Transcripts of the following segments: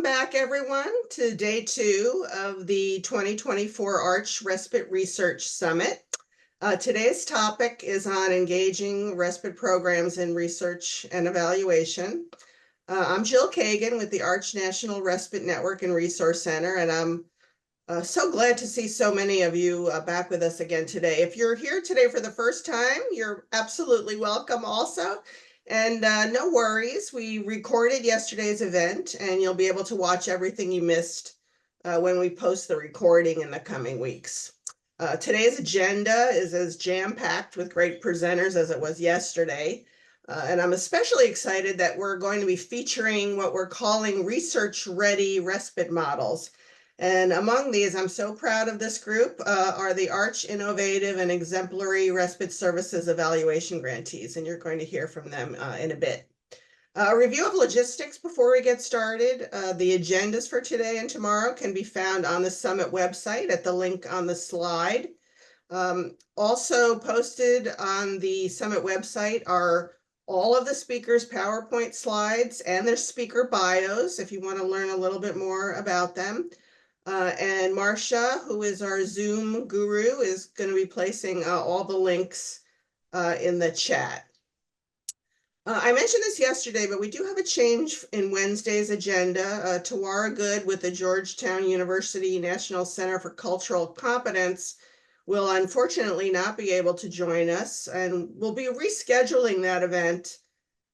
Welcome back, everyone, to day 2 of the 2024 Arch Respite Research Summit. Today's topic is on engaging respite programs in research and evaluation. I'm Jill Kagan with the Arch National Respite Network and Resource Center, and I'm so glad to see so many of you back with us again today. If you're here today for the first time, you're absolutely welcome also. And no worries, we recorded yesterday's event and you'll be able to watch everything you missed when we post the recording in the coming weeks. Today's agenda is as jam-packed with great presenters as it was yesterday. And I'm especially excited that we're going to be featuring what we're calling research-ready respite models. And among these, I'm so proud of this group, are the Arch Innovative and Exemplary Respite Services Evaluation Grantees, and you're going to hear from them in a bit. A review of logistics before we get started. The agendas for today and tomorrow can be found on the Summit website at the link on the slide. Also posted on the Summit website are all of the speakers' PowerPoint slides and their speaker bios if you want to learn a little bit more about them. And Marcia, who is our Zoom guru, is going to be placing all the links in the chat. I mentioned this yesterday, but we do have a change in Wednesday's agenda. Tawara Good with the Georgetown University National Center for Cultural Competence will unfortunately not be able to join us, and we'll be rescheduling that event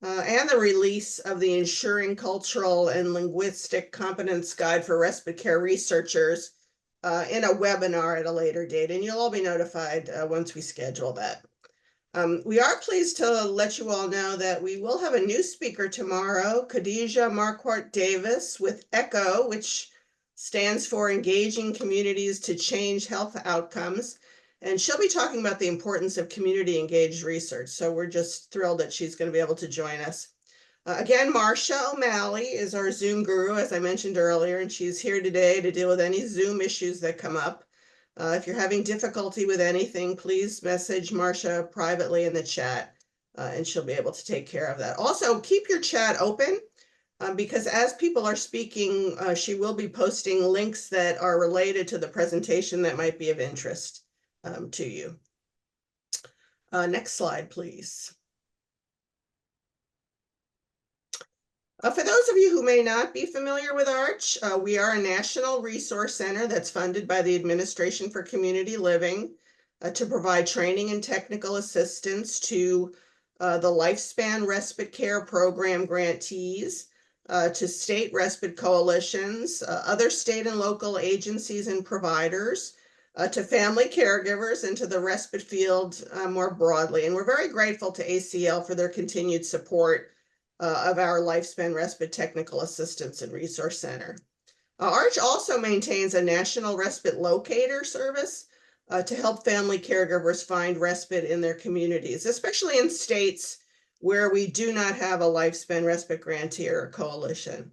and the release of the Ensuring Cultural and Linguistic Competence Guide for Respite Care Researchers in a webinar at a later date, and you'll all be notified once we schedule that. We are pleased to let you all know that we will have a new speaker tomorrow, Khadija Marquardt Davis with ECHO, which stands for Engaging Communities to Change Health Outcomes. And she'll be talking about the importance of community-engaged research. So we're just thrilled that she's going to be able to join us. Again, Marcia O'Malley is our Zoom guru, as I mentioned earlier, and she's here today to deal with any Zoom issues that come up. If you're having difficulty with anything, please message Marcia privately in the chat, and she'll be able to take care of that. Also, keep your chat open, because as people are speaking, she will be posting links that are related to the presentation that might be of interest to you. Next slide, please. For those of you who may not be familiar with Arch, we are a national resource center that's funded by the Administration for Community Living to provide training and technical assistance to the Lifespan Respite Care Program grantees, to state respite coalitions, other state and local agencies and providers, to family caregivers, and to the respite field more broadly. And we're very grateful to ACL for their continued support of our Lifespan Respite Technical Assistance and Resource Center. Arch also maintains a national respite locator service to help family caregivers find respite in their communities, especially in states where we do not have a Lifespan Respite grantee or coalition.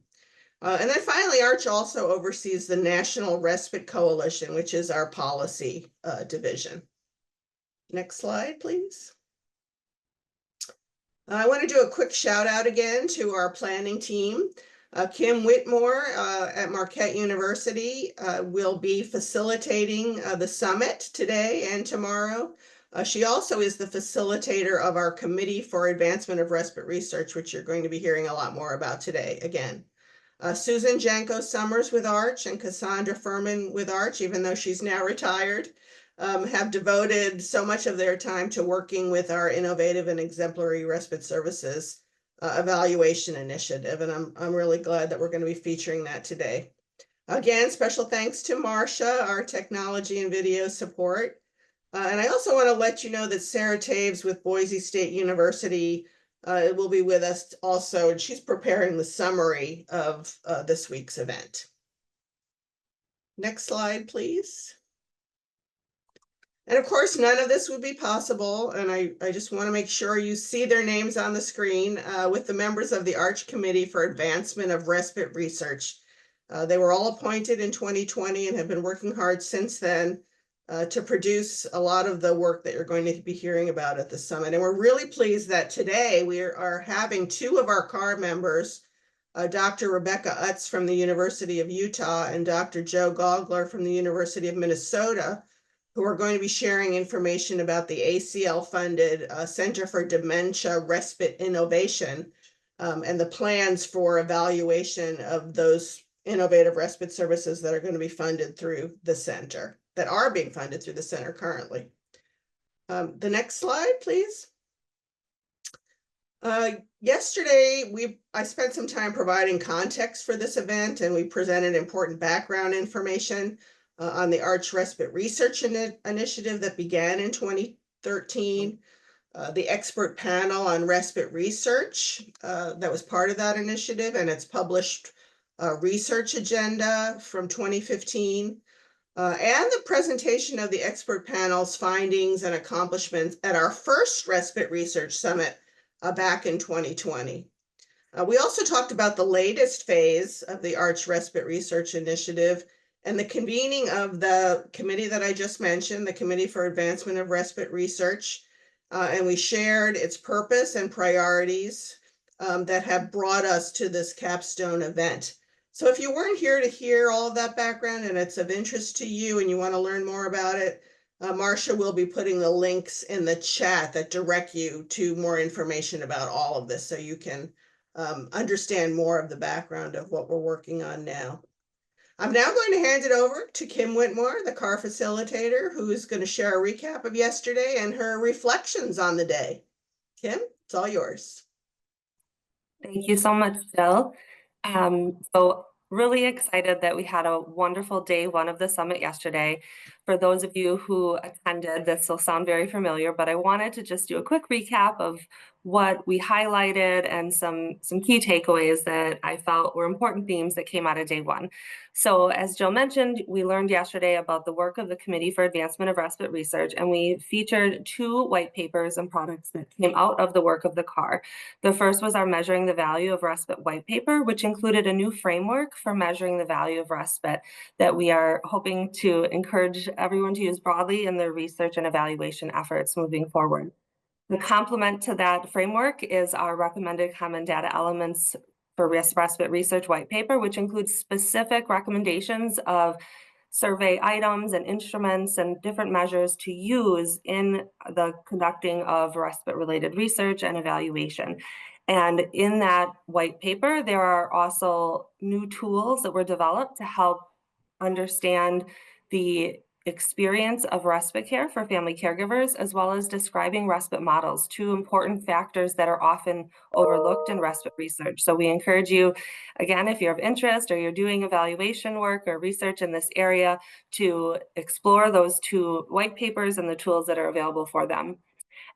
And then finally, Arch also oversees the National Respite Coalition, which is our policy division. Next slide, please. I want to do a quick shout out again to our planning team. Kim Whitmore at Marquette University will be facilitating the summit today and tomorrow. She also is the facilitator of our Committee for Advancement of Respite Research, which you're going to be hearing a lot more about today again. Susan Janko Summers with Arch and Cassandra Furman with Arch, even though she's now retired, have devoted so much of their time to working with our Innovative and Exemplary Respite Services evaluation initiative. And I'm really glad that we're going to be featuring that today. Again, special thanks to Marcia, our technology and video support. And I also want to let you know that Sarah Taves with Boise State University will be with us also, and she's preparing the summary of this week's event. Next slide, please. And of course, none of this would be possible, and I just want to make sure you see their names on the screen with the members of the Arch Committee for Advancement of Respite Research. They were all appointed in 2020 and have been working hard since then to produce a lot of the work that you're going to be hearing about at the summit. And we're really pleased that today we are having two of our CAR members Dr. Rebecca Utz from the University of Utah and Dr. Joe Gogler from the University of Minnesota, who are going to be sharing information about the ACL-funded Center for Dementia Respite Innovation and the plans for evaluation of those innovative respite services that are going to be funded through the center, that are being funded through the center currently. The next slide, please. Yesterday, I spent some time providing context for this event, and we presented important background information on the Arch Respite Research Initiative that began in 2013, the expert panel on respite research that was part of that initiative, and its published research agenda from 2015, and the presentation of the expert panel's findings and accomplishments at our first Respite Research Summit back in 2020. We also talked about the latest phase of the Arch Respite Research Initiative and the convening of the committee that I just mentioned, the Committee for Advancement of Respite Research, and we shared its purpose and priorities that have brought us to this capstone event. So if you weren't here to hear all of that background and it's of interest to you and you want to learn more about it, Marcia will be putting the links in the chat that direct you to more information about all of this so you can understand more of the background of what we're working on now. I'm now going to hand it over to Kim Whitmore, the CAR facilitator, who is going to share a recap of yesterday and her reflections on the day. Kim, it's all yours. Thank you so much, Jill. So really excited that we had a wonderful day one of the summit yesterday. For those of you who attended, this will sound very familiar, but I wanted to just do a quick recap of what we highlighted and some key takeaways that I felt were important themes that came out of day one. So as Jill mentioned, we learned yesterday about the work of the Committee for Advancement of Respite Research, and we featured 2 white papers and products that came out of the work of the CAR. The first was our Measuring the Value of Respite white paper, which included a new framework for measuring the value of respite that we are hoping to encourage everyone to use broadly in their research and evaluation efforts moving forward. The complement to that framework is our recommended common data elements for respite research white paper, which includes specific recommendations of survey items and instruments and different measures to use in the conducting of respite related research and evaluation. And in that white paper, there are also new tools that were developed to help understand the experience of respite care for family caregivers, as well as describing respite models, 2 important factors that are often overlooked in respite research. So we encourage you, again, if you're of interest or you're doing evaluation work or research in this area, to explore those 2 white papers and the tools that are available for them.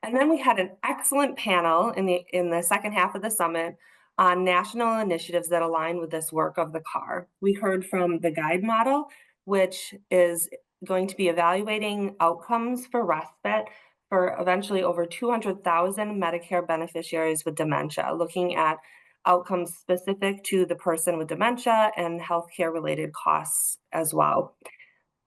And then we had an excellent panel in the second half of the summit on national initiatives that align with this work of the CAR. We heard from the GUIDE model, which is going to be evaluating outcomes for respite for eventually over 200,000 Medicare beneficiaries with dementia, looking at outcomes specific to the person with dementia and healthcare related costs as well.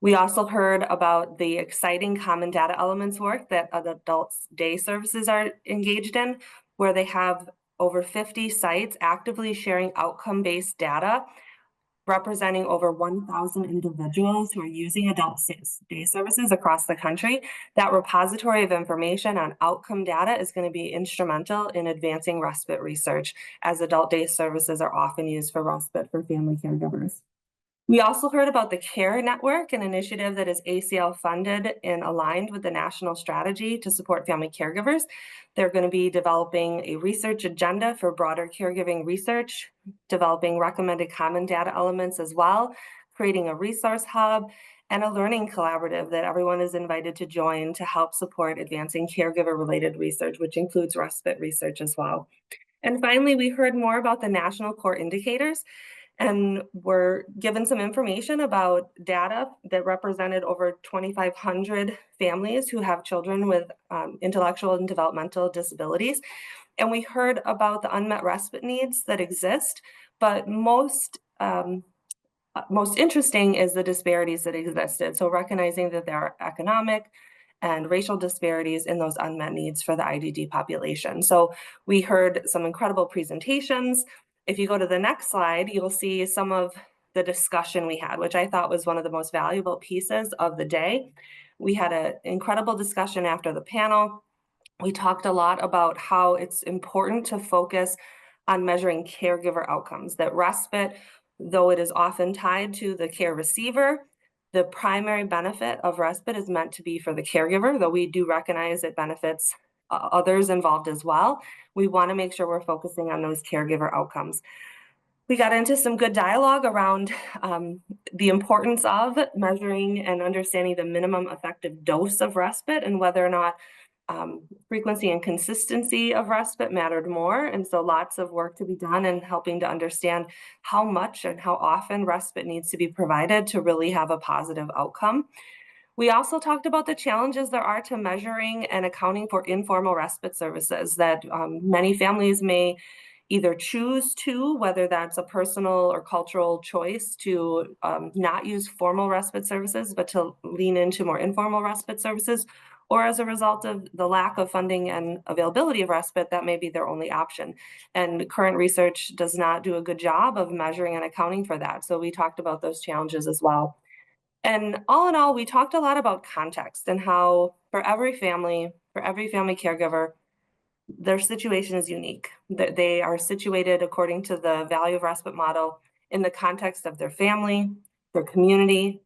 We also heard about the exciting common data elements work that adult day services are engaged in, where they have over 50 sites actively sharing outcome-based data, representing over 1,000 individuals who are using adult day services across the country. That repository of information on outcome data is going to be instrumental in advancing respite research, as adult day services are often used for respite for family caregivers. We also heard about the CARE Network, an initiative that is ACL funded and aligned with the national strategy to support family caregivers. They're going to be developing a research agenda for broader caregiving research, developing recommended common data elements as well, creating a resource hub, and a learning collaborative that everyone is invited to join to help support advancing caregiver-related research, which includes respite research as well. And finally, we heard more about the national core indicators, and we're given some information about data that represented over 2,500 families who have children with intellectual and developmental disabilities. And we heard about the unmet respite needs that exist, but most interesting is the disparities that existed. So recognizing that there are economic and racial disparities in those unmet needs for the IDD population. So we heard some incredible presentations If you go to the next slide, you'll see some of the discussion we had, which I thought was one of the most valuable pieces of the day. We had an incredible discussion after the panel. We talked a lot about how it's important to focus on measuring caregiver outcomes, that respite, though it is often tied to the care receiver, the primary benefit of respite is meant to be for the caregiver, though we do recognize it benefits others involved as well. We want to make sure we're focusing on those caregiver outcomes. We got into some good dialogue around the importance of measuring and understanding the minimum effective dose of respite and whether or not frequency and consistency of respite mattered more. And so lots of work to be done in helping to understand how much and how often respite needs to be provided to really have a positive outcome. We also talked about the challenges there are to measuring and accounting for informal respite services that many families may either choose to, whether that's a personal or cultural choice to not use formal respite services, but to lean into more informal respite services, or as a result of the lack of funding and availability of respite, that may be their only option. And current research does not do a good job of measuring and accounting for that. So we talked about those challenges as well. And all in all, we talked a lot about context and how for every family caregiver, their situation is unique. That they are situated according to the value of respite model in the context of their family, their community,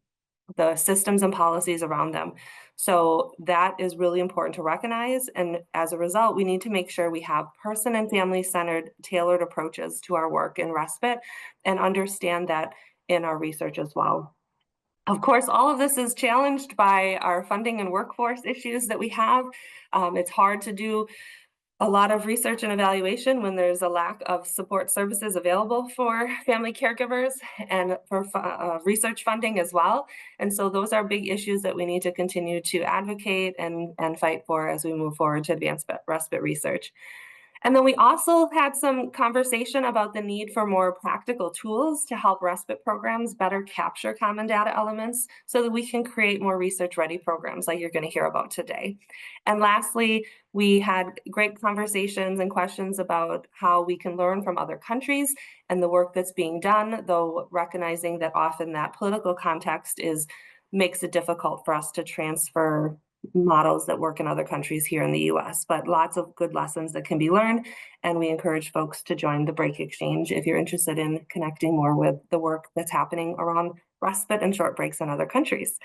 the systems and policies around them. So that is really important to recognize. And as a result, we need to make sure we have person and family centered, tailored approaches to our work in respite and understand that in our research as well. Of course, all of this is challenged by our funding and workforce issues that we have. It's hard to do a lot of research and evaluation when there's a lack of support services available for family caregivers and for research funding as well. And so those are big issues that we need to continue to advocate and fight for as we move forward to advance respite research. And then we also had some conversation about the need for more practical tools to help respite programs better capture common data elements so that we can create more research-ready programs like you're going to hear about today. And lastly, we had great conversations and questions about how we can learn from other countries and the work that's being done, though recognizing that often that political context makes it difficult for us to transfer models that work in other countries here in the US, but lots of good lessons that can be learned. And we encourage folks to join the break exchange if you're interested in connecting more with the work that's happening around respite and short breaks in other countries.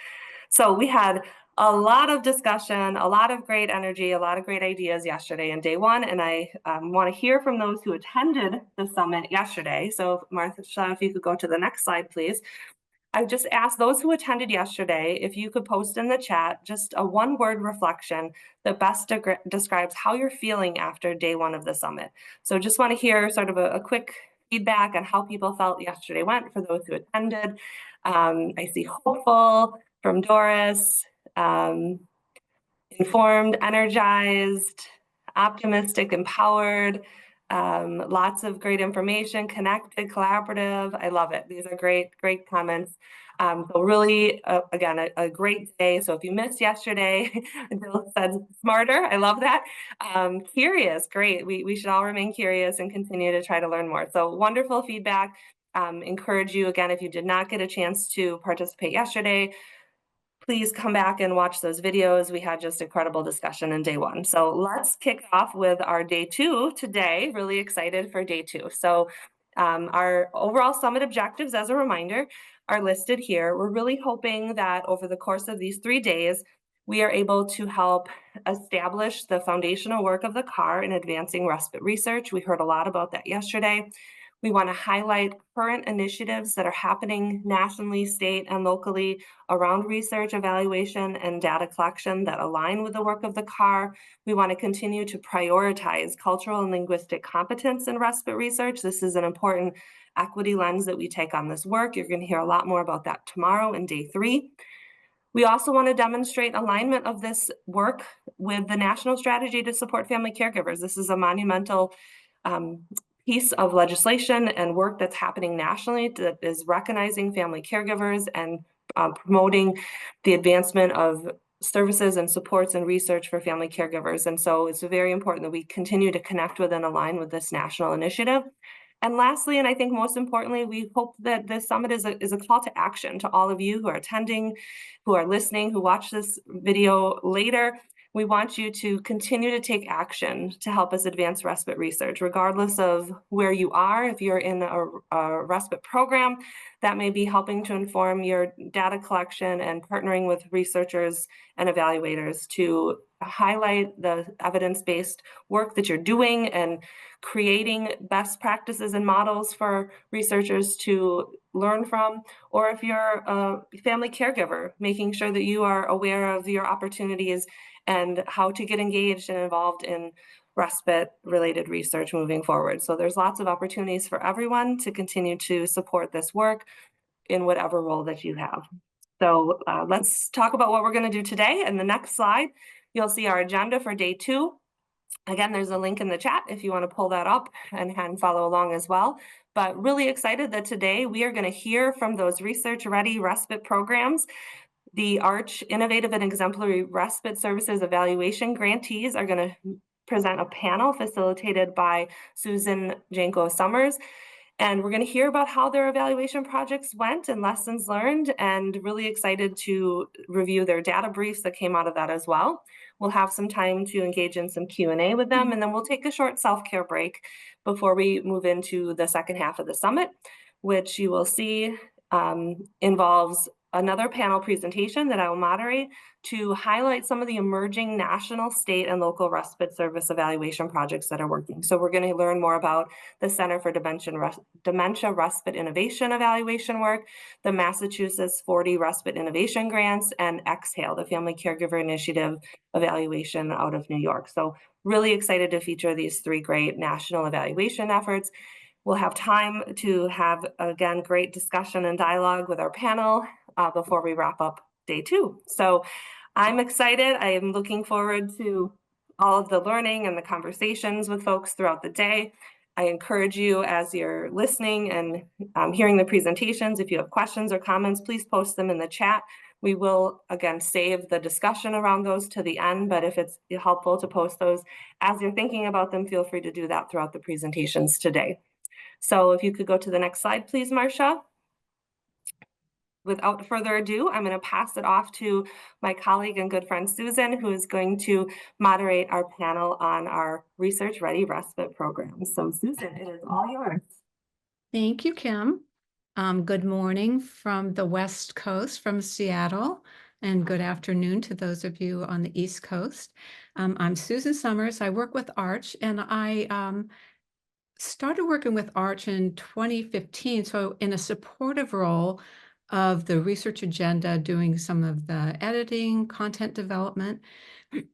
So we had a lot of discussion, a lot of great energy, a lot of great ideas yesterday in day one. And I want to hear from those who attended the summit yesterday. So Martha, if you could go to the next slide, please. I just asked those who attended yesterday if you could post in the chat just a one-word reflection that best describes how you're feeling after day one of the summit. So just want to hear sort of a quick feedback on how people felt yesterday went for those who attended. I see hopeful from Doris, informed, energized, optimistic, empowered. Lots of great information, connected, collaborative. I love it. These are great, great comments. So really, again, a great day. So if you missed yesterday, Bill said smarter. I love that. Curious, great. We should all remain curious and continue to try to learn more. So wonderful feedback. Encourage you, again, if you did not get a chance to participate yesterday, please come back and watch those videos. We had just incredible discussion in day one. So let's kick off with our day two today. Really excited for day two. So our overall summit objectives, as a reminder, are listed here. We're really hoping that over the course of these 3 days, we are able to help establish the foundational work of the CAR in advancing respite research. We heard a lot about that yesterday. We want to highlight current initiatives that are happening nationally, state, and locally around research, evaluation, and data collection that align with the work of the CAR. We want to continue to prioritize cultural and linguistic competence in respite research. This is an important equity lens that we take on this work. You're going to hear a lot more about that tomorrow in day 3. We also want to demonstrate alignment of this work with the national strategy to support family caregivers. This is a monumental piece of legislation and work that's happening nationally that is recognizing family caregivers and promoting the advancement of services and supports and research for family caregivers. And so it's very important that we continue to connect with and align with this national initiative. And lastly, and I think most importantly, we hope that this summit is a call to action to all of you who are attending, who are listening, who watch this video later. We want you to continue to take action to help us advance respite research, regardless of where you are. If you're in a respite program, that may be helping to inform your data collection and partnering with researchers and evaluators to highlight the evidence-based work that you're doing and creating best practices and models for researchers to learn from, or if you're a family caregiver, making sure that you are aware of your opportunities and how to get engaged and involved in respite-related research moving forward. So there's lots of opportunities for everyone to continue to support this work in whatever role that you have. So let's talk about what we're going to do today. In the next slide, you'll see our agenda for day 2. Again, there's a link in the chat if you want to pull that up and follow along as well. But really excited that today we are going to hear from those research-ready respite programs. The ARCH Innovative and Exemplary Respite Services Evaluation Grantees are going to present a panel facilitated by Susan Janko Summers. And we're going to hear about how their evaluation projects went and lessons learned, and really excited to review their data briefs that came out of that as well. We'll have some time to engage in some Q&A with them, and then we'll take a short self-care break before we move into the second half of the summit, which you will see involves another panel presentation that I will moderate to highlight some of the emerging national, state, and local respite service evaluation projects that are working. So we're going to learn more about the Center for Dementia Respite Innovation evaluation work, the Massachusetts 40 Respite Innovation Grants, and Exhale, the Family Caregiver Initiative evaluation out of New York. So really excited to feature these 3 great national evaluation efforts. We'll have time to have, again, great discussion and dialogue with our panel before we wrap up day 2. So I'm excited. I am looking forward to all of the learning and the conversations with folks throughout the day. I encourage you, as you're listening and hearing the presentations, if you have questions or comments, please post them in the chat. We will, again, save the discussion around those to the end, but if it's helpful to post those as you're thinking about them, feel free to do that throughout the presentations today. So if you could go to the next slide, please, Marcia. Without further ado, I'm going to pass it off to my colleague and good friend, Susan, who is going to moderate our panel on our research-ready respite program. So Susan, it is all yours. Thank you, Kim. Good morning from the West Coast, from Seattle, and good afternoon to those of you on the East Coast. I'm Susan Summers. I work with ARCH, and I started working with ARCH in 2015, so in a supportive role of the research agenda, doing some of the editing, content development.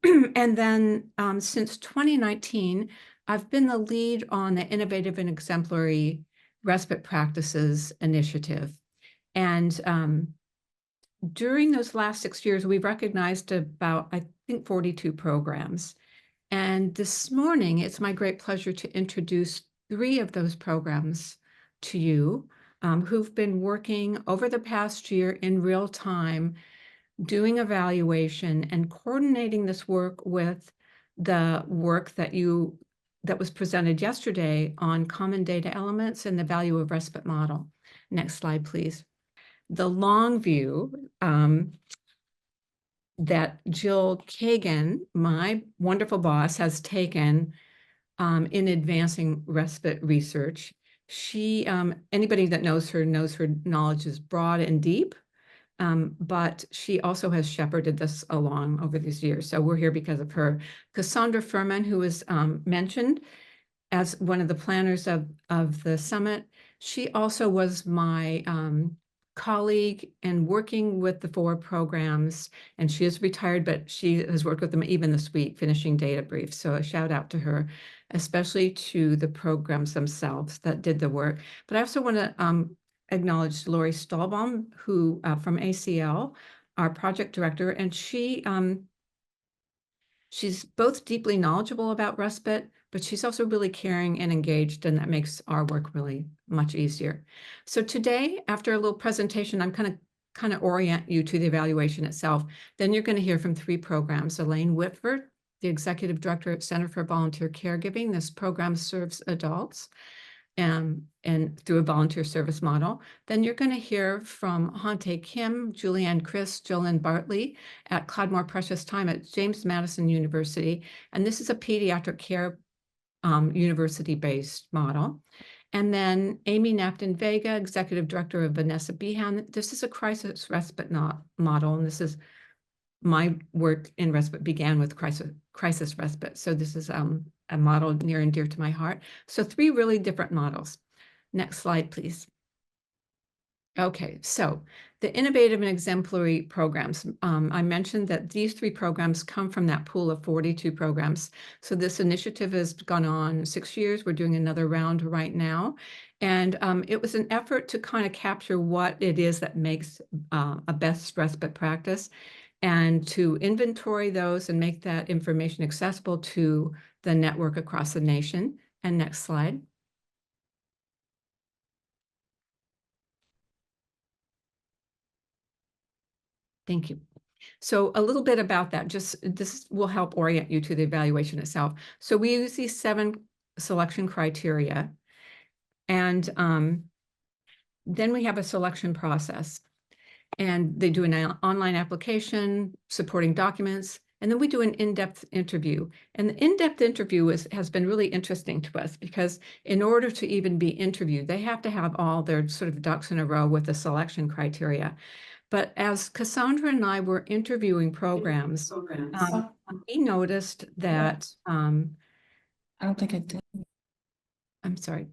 And then since 2019, I've been the lead on the Innovative and Exemplary Respite Practices Initiative. And during those last 6 years, we've recognized about, I think, 42 programs. And this morning, it's my great pleasure to introduce 3 of those programs to you, who've been working over the past year in real time, doing evaluation and coordinating this work with the work that was presented yesterday on common data elements and the value of respite model. Next slide, please. The long view that Jill Kagan, my wonderful boss, has taken in advancing respite research. She, anybody that knows her knowledge is broad and deep, but she also has shepherded this along over these years. So we're here because of her. Cassandra Furman, who was mentioned as one of the planners of the summit, she also was my colleague in working with the 4 programs, and she is retired, but she has worked with them even this week, finishing data briefs. So a shout out to her, especially to the programs themselves that did the work. But I also want to acknowledge Lori Stahlbaum, who from ACL, our project director, and she's both deeply knowledgeable about respite, but she's also really caring and engaged, and that makes our work really much easier. So today, after a little presentation, I'm kind of orient you to the evaluation itself. Then you're going to hear from 3 programs. Elaine Whitford, the executive director at Center for Volunteer Caregiving. This program serves adults. and through a volunteer service model. Then you're going to hear from Hyuntae Kim, Julianne, Chris, Jolynne, Bartley at Claude More Precious Time at James Madison University. And this is a pediatric care university-based model. And then Amy Knapton Vega, Executive Director of Vanessa Behan. This is a crisis respite model, and this is my work in respite began with crisis respite. So this is a model near and dear to my heart. So 3 really different models. Next slide, please. Okay, so the innovative and exemplary programs. I mentioned that these 3 programs come from that pool of 42 programs. So this initiative has gone on 6 years. We're doing another round right now. And it was an effort to kind of capture what it is that makes a best respite practice, and to inventory those and make that information accessible to the network across the nation. And next slide. Thank you. So a little bit about that, just this will help orient you to the evaluation itself. So we use these 7 selection criteria, and then we have a selection process. And they do an online application, supporting documents, and then we do an in-depth interview. And the in-depth interview has been really interesting to us, because in order to even be interviewed, they have to have all their sort of ducks in a row with the selection criteria. But as Cassandra and I were interviewing programs, we noticed that, I don't think I did. I'm sorry.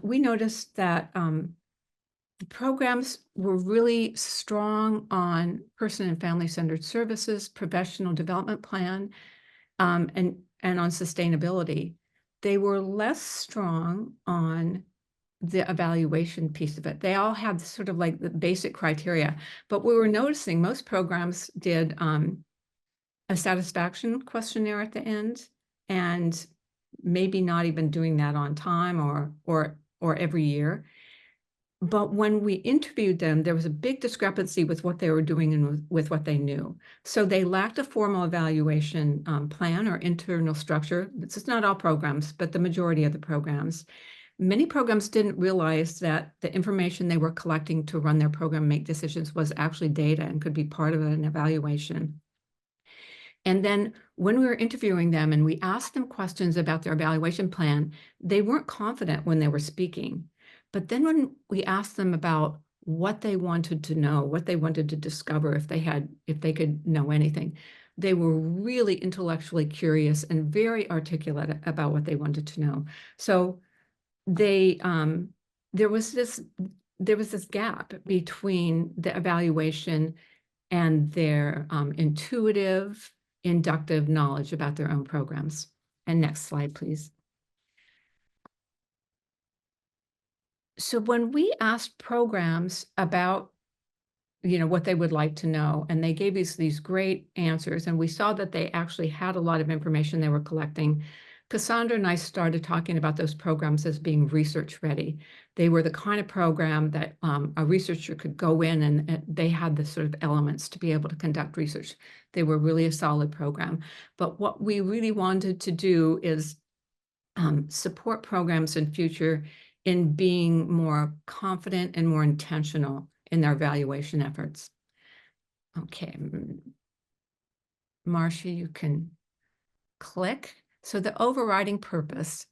We noticed that the programs were really strong on person and family-centered services, professional development plan, and on sustainability. They were less strong on the evaluation piece of it. They all had sort of like the basic criteria, but we were noticing most programs did a satisfaction questionnaire at the end, and maybe not even doing that on time or every year. But when we interviewed them, there was a big discrepancy with what they were doing and with what they knew. So they lacked a formal evaluation plan or internal structure. This is not all programs, but the majority of the programs. Many programs didn't realize that the information they were collecting to run their program and make decisions was actually data and could be part of an evaluation. And then when we were interviewing them and we asked them questions about their evaluation plan, they weren't confident when they were speaking. But then when we asked them about what they wanted to know, what they wanted to discover, if they could know anything, they were really intellectually curious and very articulate about what they wanted to know. So they there was this gap between the evaluation and their intuitive, inductive knowledge about their own programs. And next slide, please. So when we asked programs about, what they would like to know, and they gave us these great answers, and we saw that they actually had a lot of information they were collecting, Cassandra and I started talking about those programs as being research ready. They were the kind of program that a researcher could go in and they had the sort of elements to be able to conduct research. They were really a solid program. But what we really wanted to do is support programs in future in being more confident and more intentional in their evaluation efforts. Okay, Marcia, you can click. So the overriding purpose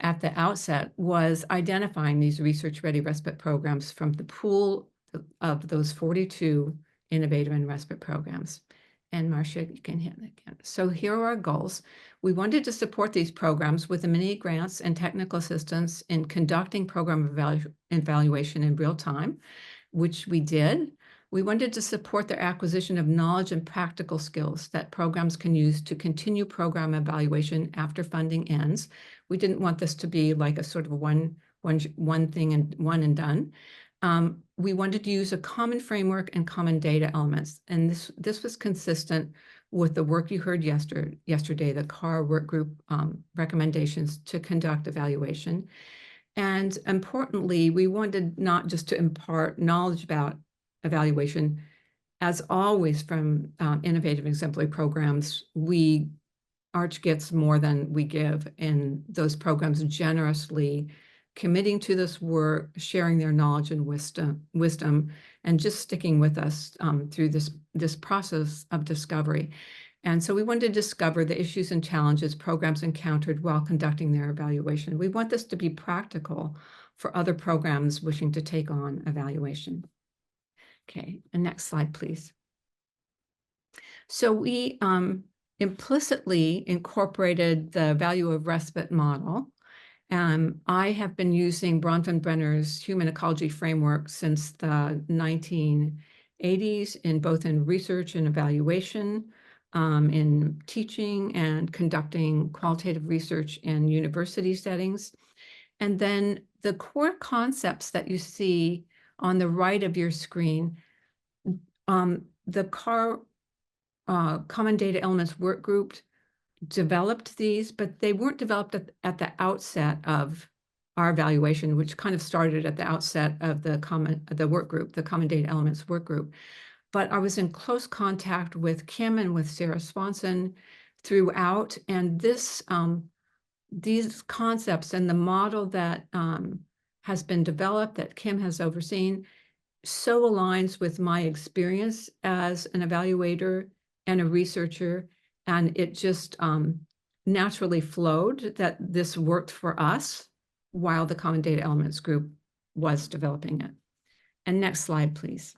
at the outset was identifying these research-ready respite programs from the pool of those 42 innovative and respite programs. And Marcia, you can hit it again. So here are our goals. We wanted to support these programs with immediate grants and technical assistance in conducting program evaluation in real time, which we did. We wanted to support their acquisition of knowledge and practical skills that programs can use to continue program evaluation after funding ends. We didn't want this to be like a sort of one thing and one and done. We wanted to use a common framework and common data elements. And this was consistent with the work you heard yesterday, the CAR work group recommendations to conduct evaluation. And importantly, we wanted not just to impart knowledge about evaluation. As always from innovative exemplary programs, we Arch gets more than we give in those programs, generously committing to this work, sharing their knowledge and wisdom, and just sticking with us through this process of discovery. And so we wanted to discover the issues and challenges programs encountered while conducting their evaluation. We want this to be practical for other programs wishing to take on evaluation. Okay, and next slide, please. So we implicitly incorporated the value of respite model. I have been using Bronfenbrenner's human ecology framework since the 1980s in both in research and evaluation, in teaching and conducting qualitative research in university settings. And then the core concepts that you see on the right of your screen, the Common Data Elements Work Group developed these, but they weren't developed at the outset of our evaluation, which kind of started at the outset of the work group, the Common Data Elements Work Group. But I was in close contact with Kim and with Sarah Swanson throughout, and these concepts and the model that has been developed, that Kim has overseen, so aligns with my experience as an evaluator and a researcher, and it just naturally flowed that this worked for us while the Common Data Elements Group was developing it. And next slide, please.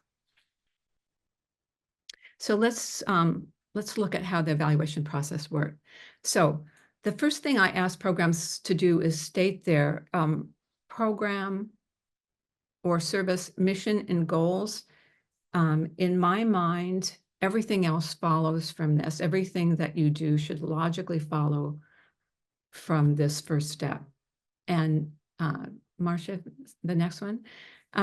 So let's look at how the evaluation process worked. So the first thing I ask programs to do is state their program or service mission and goals. In my mind, everything else follows from this. Everything that you do should logically follow from this first step. And Marcia, the next one.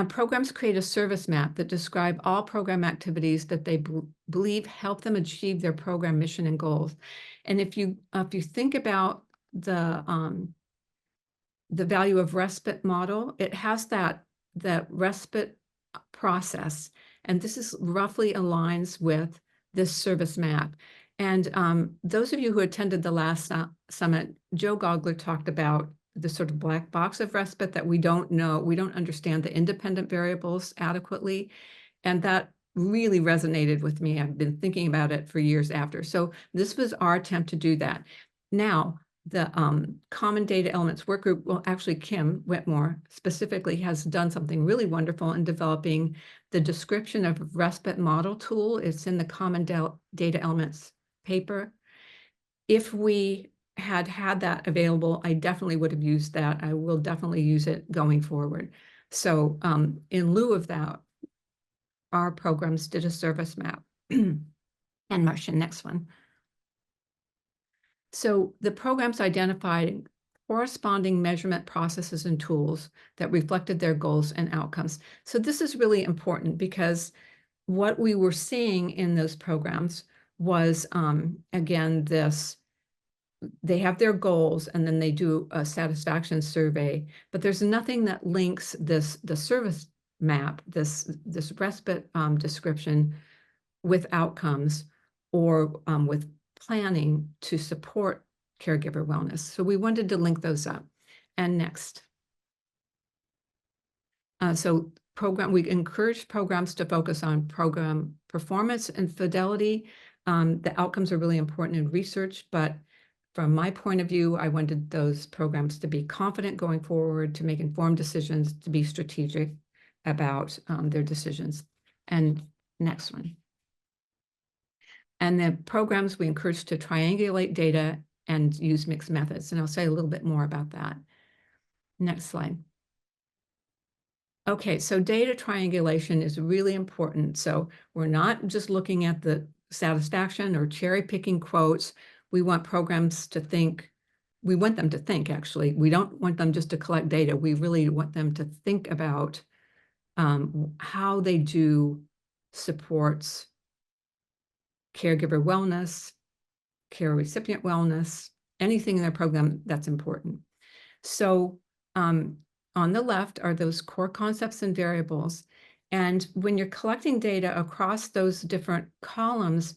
Programs create a service map that describe all program activities that they believe help them achieve their program mission and goals. And if you think about the value of respite model, it has that respite process, and this is roughly aligns with this service map. And those of you who attended the last summit, Joe Gogler talked about the sort of black box of respite that we don't know, we don't understand the independent variables adequately. And that really resonated with me. I've been thinking about it for years after. So this was our attempt to do that. Now, the Common Data Elements Work Group, well, actually Kim Whitmore specifically has done something really wonderful in developing the description of respite model tool. It's in the Common Data Elements paper. If we had that available, I definitely would have used that. I will definitely use it going forward. So in lieu of that, our programs did a service map. And Marcia, next one. So the programs identified corresponding measurement processes and tools that reflected their goals and outcomes. So this is really important because what we were seeing in those programs was, again, they have their goals and then they do a satisfaction survey, but there's nothing that links the service map, this respite description with outcomes or with planning to support caregiver wellness. So we wanted to link those up. And next. We encourage programs to focus on program performance and fidelity. The outcomes are really important in research, but from my point of view, I wanted those programs to be confident going forward, to make informed decisions, to be strategic about their decisions. And next one. And the programs we encourage to triangulate data and use mixed methods. And I'll say a little bit more about that. Next slide. Okay, so data triangulation is really important. So we're not just looking at the satisfaction or cherry picking quotes. We want programs to think, we want them to think actually. We don't want them just to collect data. We really want them to think about how they do supports caregiver wellness, care recipient wellness, anything in their program that's important. So on the left are those core concepts and variables. And when you're collecting data across those different columns,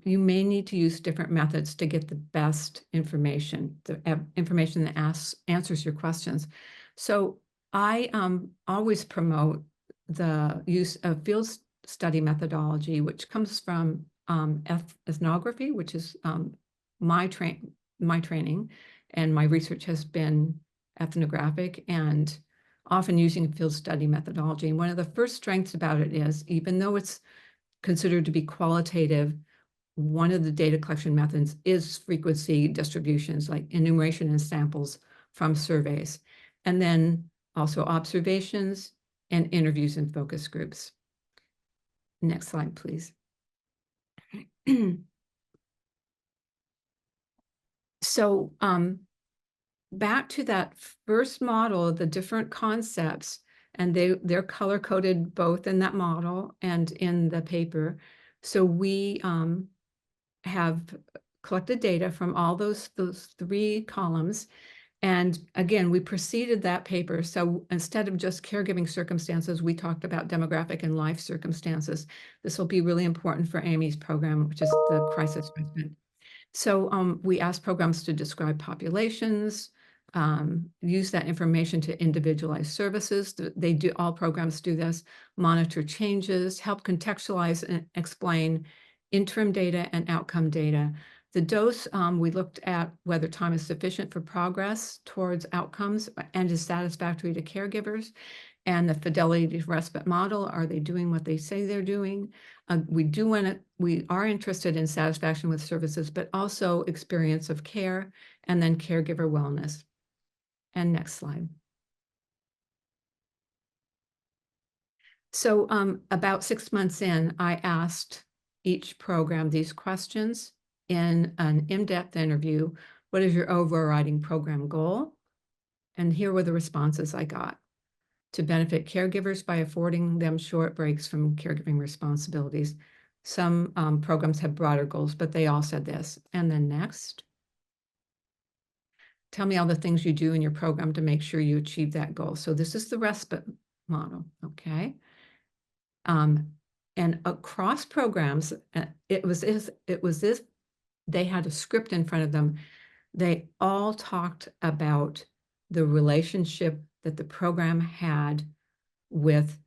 You may need to use different methods to get the best information, the information that answers your questions. So I always promote the use of field study methodology, which comes from ethnography, which is my training, and my research has been ethnographic and often using field study methodology. And one of the first strengths about it is, even though it's considered to be qualitative, one of the data collection methods is frequency distributions, like enumeration and samples from surveys, and then also observations and interviews and focus groups. Next slide, please. So back to that first model, the different concepts, and they're color-coded both in that model and in the paper. So we have collected data from all those 3 columns. And again, we preceded that paper. So instead of just caregiving circumstances, we talked about demographic and life circumstances. This will be really important for Amy's program, which is the crisis management. So we asked programs to describe populations, use that information to individualize services. They do, all programs do this, monitor changes, help contextualize and explain interim data and outcome data. The dose, we looked at whether time is sufficient for progress towards outcomes and is satisfactory to caregivers. And the fidelity to respite model, are they doing what they say they're doing? We are interested in satisfaction with services, but also experience of care, and then caregiver wellness. And next slide. So about 6 months in, I asked each program these questions in an in-depth interview. What is your overriding program goal? And here were the responses I got. To benefit caregivers by affording them short breaks from caregiving responsibilities. Some programs have broader goals, but they all said this. And then next. Tell me all the things you do in your program to make sure you achieve that goal. So this is the respite model, okay? And across programs, it was this, they had a script in front of them. They all talked about the relationship that the program had with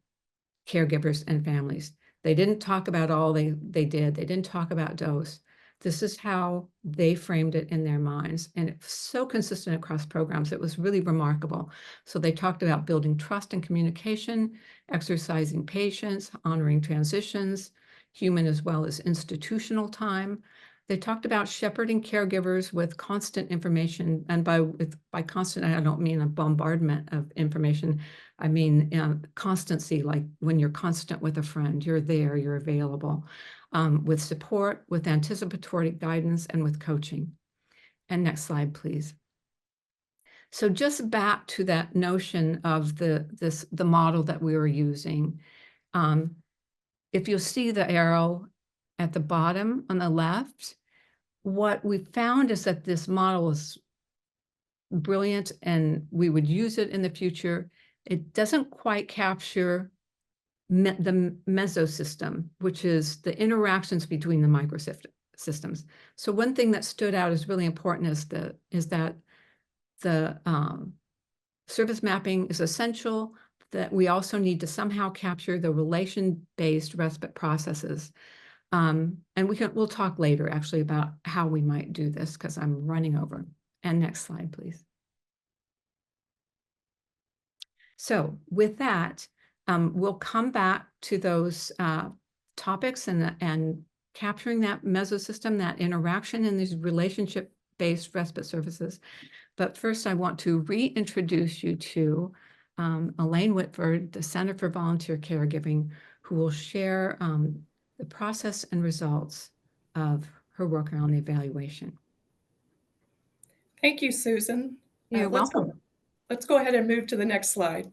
caregivers and families. They didn't talk about all they did. They didn't talk about dose. This is how they framed it in their minds. And it's so consistent across programs. It was really remarkable. So they talked about building trust and communication, exercising patience, honoring transitions, human as well as institutional time. They talked about shepherding caregivers with constant information. And by constant, I don't mean a bombardment of information. I mean constancy, like when you're constant with a friend, you're there, you're available, with support, with anticipatory guidance, and with coaching. And next slide, please. So just back to that notion of the model that we were using. If you'll see the arrow at the bottom on the left, what we found is that this model is brilliant and we would use it in the future. It doesn't quite capture the mesosystem, which is the interactions between the microsystems. So one thing that stood out as really important is that the service mapping is essential, that we also need to somehow capture the relation-based respite processes. And we'll talk later actually about how we might do this because I'm running over. And next slide, please. So with that, we'll come back to those topics and capturing that mesosystem, that interaction in these relationship-based respite services. But first, I want to reintroduce you to Elaine Whitford, the Center for Volunteer Caregiving, who will share the process and results of her work around the evaluation. Thank you, Susan. You're welcome. Let's go ahead and move to the next slide.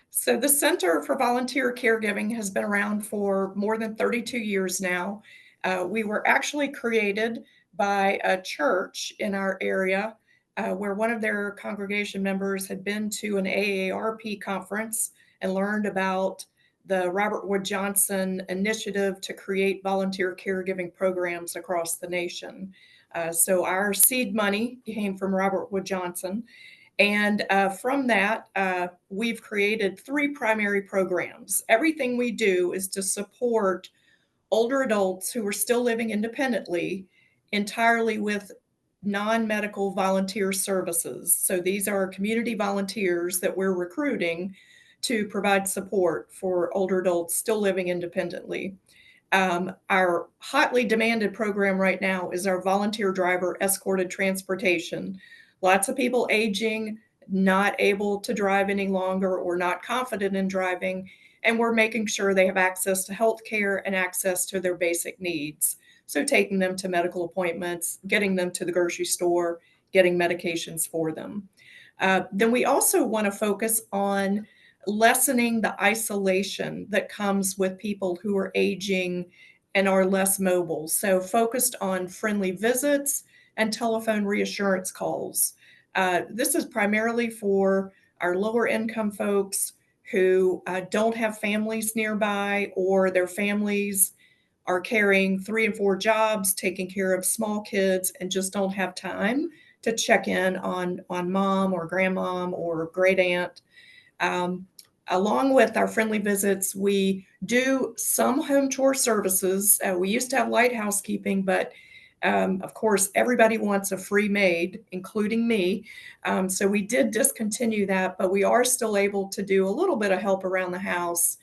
So the Center for Volunteer Caregiving has been around for more than 32 years now. We were actually created by a church in our area where one of their congregation members had been to an AARP conference and learned about the Robert Wood Johnson initiative to create volunteer caregiving programs across the nation. So our seed money came from Robert Wood Johnson. And from that, we've created 3 primary programs. Everything we do is to support older adults who are still living independently entirely with non-medical volunteer services. So these are community volunteers that we're recruiting to provide support for older adults still living independently. Our hotly demanded program right now is our volunteer driver escorted transportation. Lots of people aging, not able to drive any longer or not confident in driving, and we're making sure they have access to health care and access to their basic needs. So taking them to medical appointments, getting them to the grocery store, getting medications for them. Then we also want to focus on lessening the isolation that comes with people who are aging and are less mobile. So focused on friendly visits and telephone reassurance calls. This is primarily for our lower income folks who don't have families nearby, or their families are carrying 3 and 4 jobs, taking care of small kids, and just don't have time to check in on mom or grandmom or great aunt. Along with our friendly visits, we do some home chore services. We used to have light housekeeping, but of course, everybody wants a free maid, including me. So we did discontinue that, but we are still able to do a little bit of help around the house.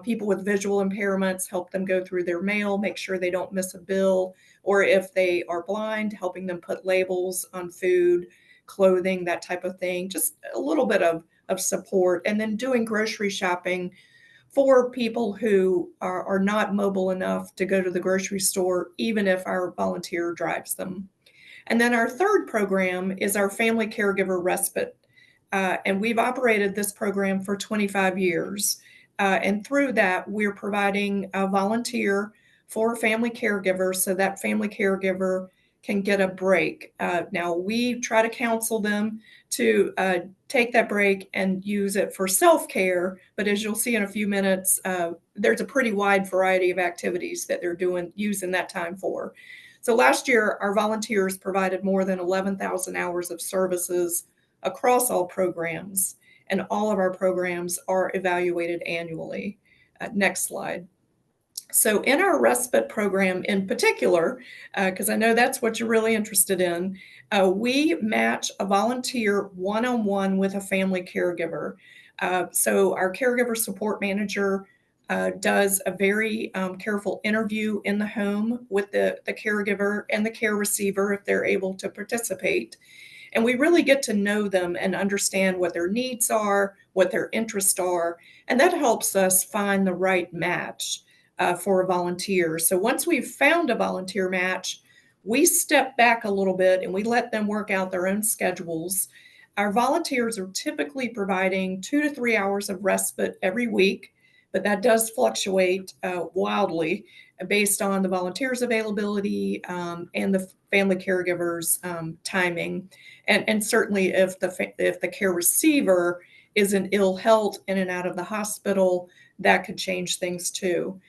People with visual impairments, help them go through their mail, make sure they don't miss a bill, or if they are blind, helping them put labels on food, clothing, that type of thing. Just a little bit of support, and then doing grocery shopping for people who are not mobile enough to go to the grocery store, even if our volunteer drives them. And then our third program is our Family Caregiver Respite. And we've operated this program for 25 years. And through that, we're providing a volunteer for a family caregiver so that family caregiver can get a break. Now, we try to counsel them to take that break and use it for self-care. But as you'll see in a few minutes, there's a pretty wide variety of activities that they're using that time for. So last year, our volunteers provided more than 11,000 hours of services across all programs, and all of our programs are evaluated annually. Next slide. So in our respite program in particular, because I know that's what you're really interested in, we match a volunteer one-on-one with a family caregiver. So our caregiver support manager does a very careful interview in the home with the caregiver and the care receiver if they're able to participate. And we really get to know them and understand what their needs are, what their interests are, and that helps us find the right match for a volunteer. So once we've found a volunteer match, we step back a little bit and we let them work out their own schedules. Our volunteers are typically providing 2 to 3 hours of respite every week, but that does fluctuate wildly based on the volunteers' availability and the family caregivers' timing. And certainly if the care receiver is in ill health in and out of the hospital, that could change things too.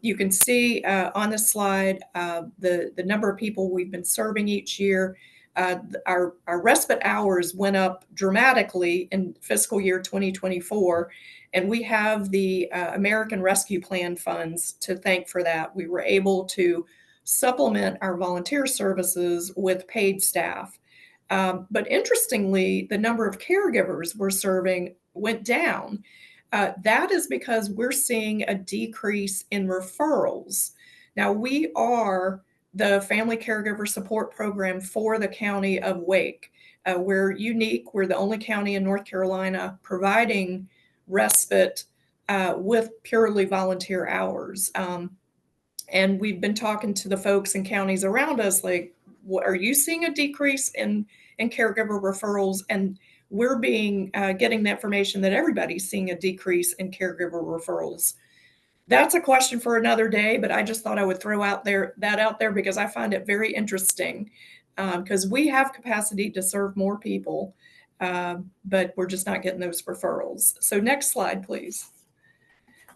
You can see on this slide the number of people we've been serving each year. Our respite hours went up dramatically in fiscal year 2024, and we have the American Rescue Plan funds to thank for that. We were able to supplement our volunteer services with paid staff. But interestingly, the number of caregivers we're serving went down. That is because we're seeing a decrease in referrals. Now, we are the Family Caregiver Support Program for the County of Wake. We're unique. We're the only county in North Carolina providing respite with purely volunteer hours. And we've been talking to the folks in counties around us, like, are you seeing a decrease in caregiver referrals? And we're getting the information that everybody's seeing a decrease in caregiver referrals. That's a question for another day, but I just thought I would throw that out there because I find it very interesting, because we have capacity to serve more people, but we're just not getting those referrals. So next slide, please.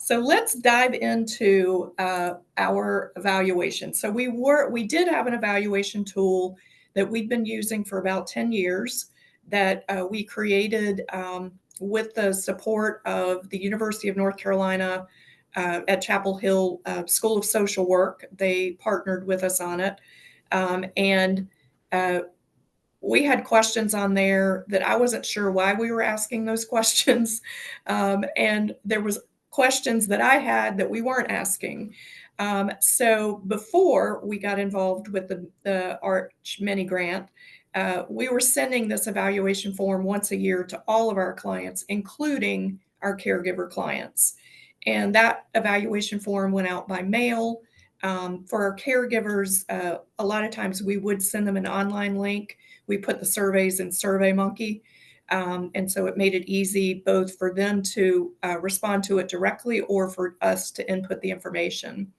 So let's dive into our evaluation. So we did have an evaluation tool that we've been using for about 10 years that we created with the support of the University of North Carolina at Chapel Hill School of Social Work. They partnered with us on it. And we had questions on there that I wasn't sure why we were asking those questions. And there was questions that I had that we weren't asking. So before we got involved with the Arch mini grant, we were sending this evaluation form once a year to all of our clients, including our caregiver clients. And that evaluation form went out by mail. For our caregivers, a lot of times we would send them an online link. We put the surveys in SurveyMonkey. And so it made it easy both for them to respond to it directly or for us to input the information.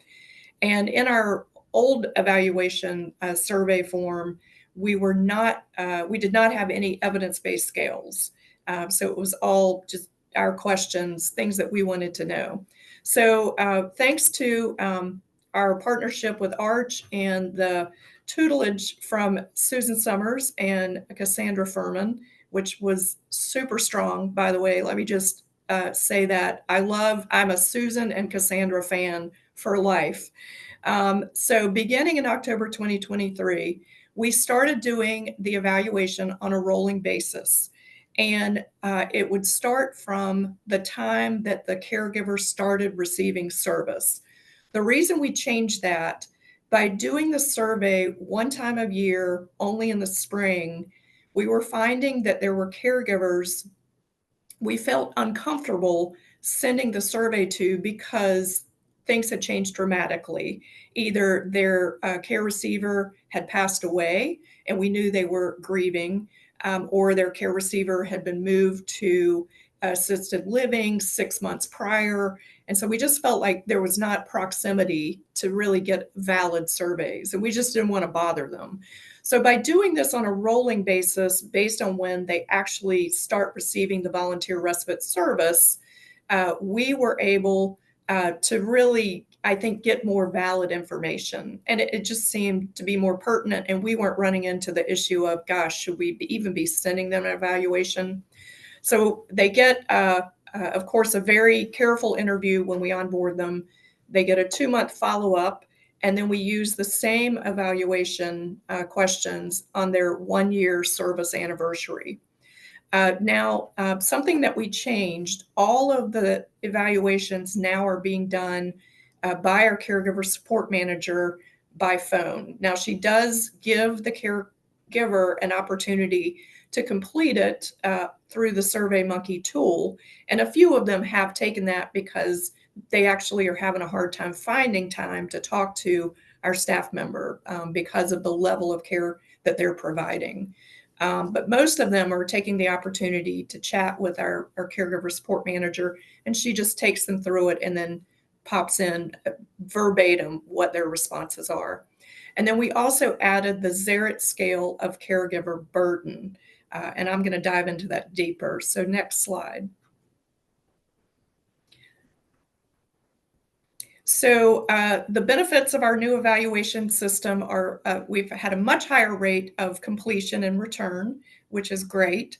And in our old evaluation survey form, we did not have any evidence-based scales. So it was all just our questions, things that we wanted to know. So thanks to our partnership with Arch and the tutelage from Susan Summers and Cassandra Furman, which was super strong, by the way. Let me just say that I'm a Susan and Cassandra fan for life. So beginning in October 2023, we started doing the evaluation on a rolling basis. And it would start from the time that the caregiver started receiving service. The reason we changed that, by doing the survey one time a year, only in the spring, we were finding that there were caregivers we felt uncomfortable sending the survey to because things had changed dramatically. Either their care receiver had passed away and we knew they were grieving, or their care receiver had been moved to assisted living 6 months prior. And so we just felt like there was not proximity to really get valid surveys, and we just didn't want to bother them. So by doing this on a rolling basis, based on when they actually start receiving the volunteer respite service, we were able to really, I think, get more valid information. And it just seemed to be more pertinent, and we weren't running into the issue of, gosh, should we even be sending them an evaluation? So they get, of course, a very careful interview when we onboard them. They get a 2-month follow-up, and then we use the same evaluation questions on their 1-year service anniversary. Now, something that we changed, all of the evaluations now are being done by our caregiver support manager by phone. Now, she does give the caregiver an opportunity to complete it through the SurveyMonkey tool. And a few of them have taken that because they actually are having a hard time finding time to talk to our staff member because of the level of care that they're providing. But most of them are taking the opportunity to chat with our caregiver support manager, and she just takes them through it and then pops in verbatim what their responses are. And then we also added the Zarit scale of caregiver burden. And I'm going to dive into that deeper. So next slide. So the benefits of our new evaluation system are we've had a much higher rate of completion and return, which is great.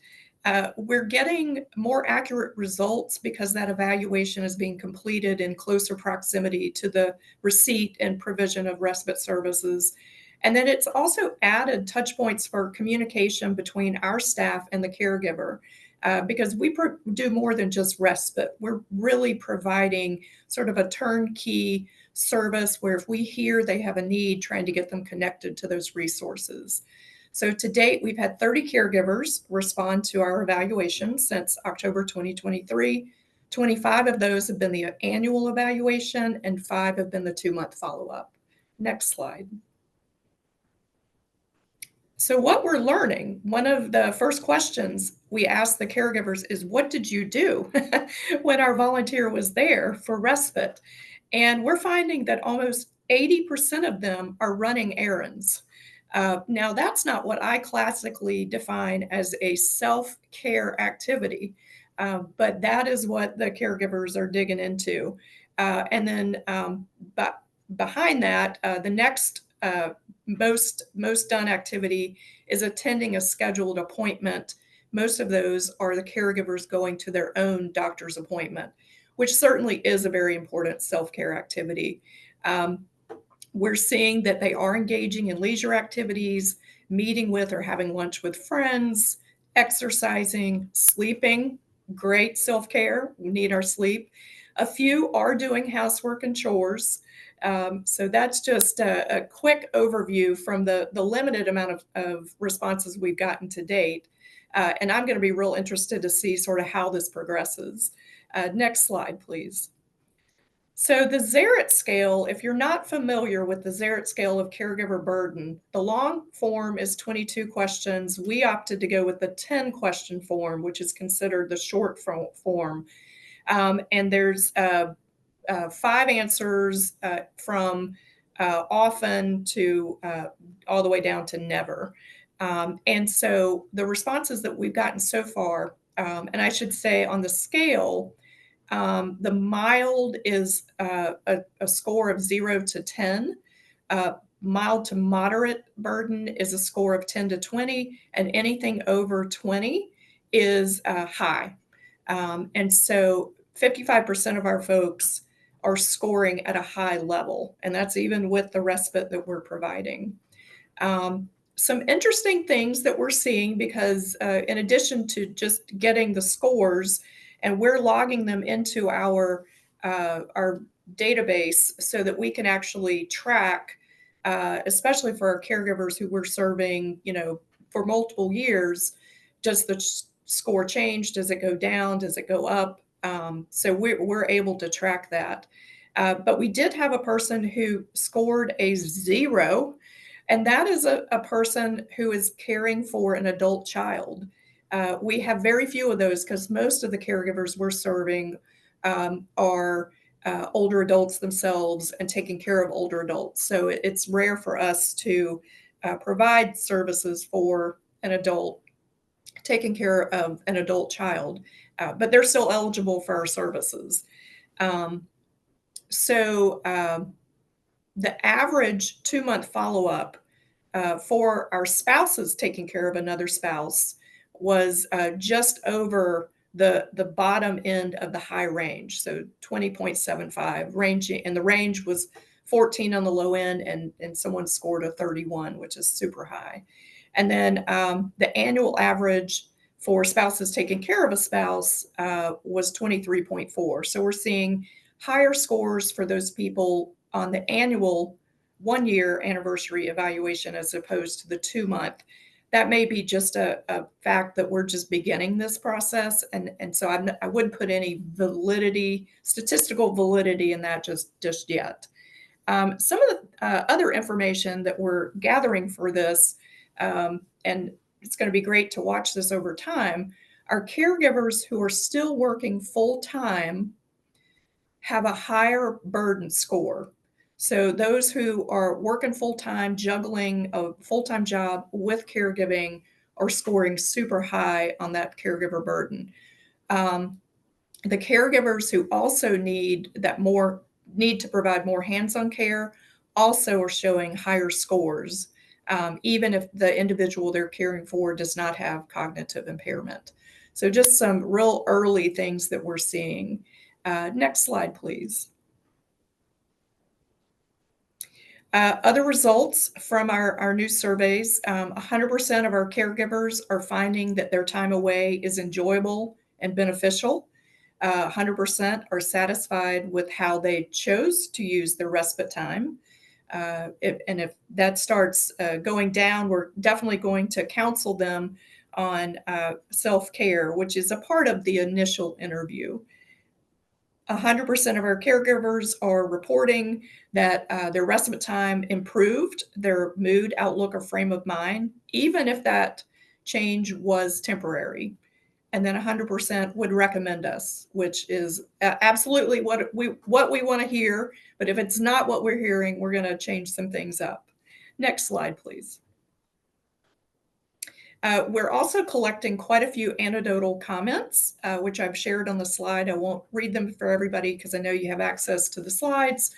We're getting more accurate results because that evaluation is being completed in closer proximity to the receipt and provision of respite services. And then it's also added touch points for communication between our staff and the caregiver. Because we do more than just respite. We're really providing sort of a turnkey service where if we hear they have a need, trying to get them connected to those resources. So to date, we've had 30 caregivers respond to our evaluation since October 2023. 25 of those have been the annual evaluation and 5 have been the 2-month follow-up. Next slide. So what we're learning, one of the first questions we asked the caregivers is, what did you do when our volunteer was there for respite? And we're finding that almost 80% of them are running errands. Now, that's not what I classically define as a self-care activity. But that is what the caregivers are digging into. And then but behind that, the next most done activity is attending a scheduled appointment. Most of those are the caregivers going to their own doctor's appointment, which certainly is a very important self-care activity. We're seeing that they are engaging in leisure activities, meeting with or having lunch with friends, exercising, sleeping. Great self-care. We need our sleep. A few are doing housework and chores. So that's just a quick overview from the limited amount of responses we've gotten to date. And I'm going to be real interested to see sort of how this progresses. Next slide, please. So the Zaret scale, if you're not familiar with the Zaret scale of caregiver burden, the long form is 22 questions. We opted to go with the 10 question form, which is considered the short form. And there's 5 answers from often to all the way down to never. And so the responses that we've gotten so far, and I should say on the scale, the mild is a score of 0 to 10. Mild to moderate burden is a score of 10 to 20, and anything over 20 is high. And so 55% of our folks are scoring at a high level, and that's even with the respite that we're providing. Some interesting things that we're seeing, because in addition to just getting the scores, and we're logging them into our database so that we can actually track, especially for our caregivers who we're serving, for multiple years, does the score change? Does it go down? Does it go up? So we're able to track that. But we did have a person who scored a 0, and that is a person who is caring for an adult child. We have very few of those because most of the caregivers we're serving are older adults themselves and taking care of older adults. So it's rare for us to provide services for an adult taking care of an adult child, but they're still eligible for our services. So the average 2-month follow-up for our spouses taking care of another spouse was just over the bottom end of the high range, so 20.75 ranging, and the range was 14 on the low end, and someone scored a 31, which is super high. And then the annual average for spouses taking care of a spouse was 23.4. So we're seeing higher scores for those people on the annual 1-year anniversary evaluation as opposed to the 2-month. That may be just a fact that we're just beginning this process. And so I wouldn't put any statistical validity in that just yet. Some of the other information that we're gathering for this, and it's going to be great to watch this over time, our caregivers who are still working full-time have a higher burden score. So those who are working full-time, juggling a full-time job with caregiving, are scoring super high on that caregiver burden. The caregivers who also need to provide more hands-on care also are showing higher scores, even if the individual they're caring for does not have cognitive impairment. So just some real early things that we're seeing. Next slide, please. Other results from our new surveys, 100% of our caregivers are finding that their time away is enjoyable and beneficial. 100% are satisfied with how they chose to use their respite time. If that starts going down, we're definitely going to counsel them on self-care, which is a part of the initial interview. 100% of our caregivers are reporting that their respite time improved their mood, outlook, or frame of mind, even if that change was temporary. And then 100% would recommend us, which is absolutely what we want to hear. But if it's not what we're hearing, we're going to change some things up. Next slide, please. We're also collecting quite a few anecdotal comments, which I've shared on the slide. I won't read them for everybody because I know you have access to the slides.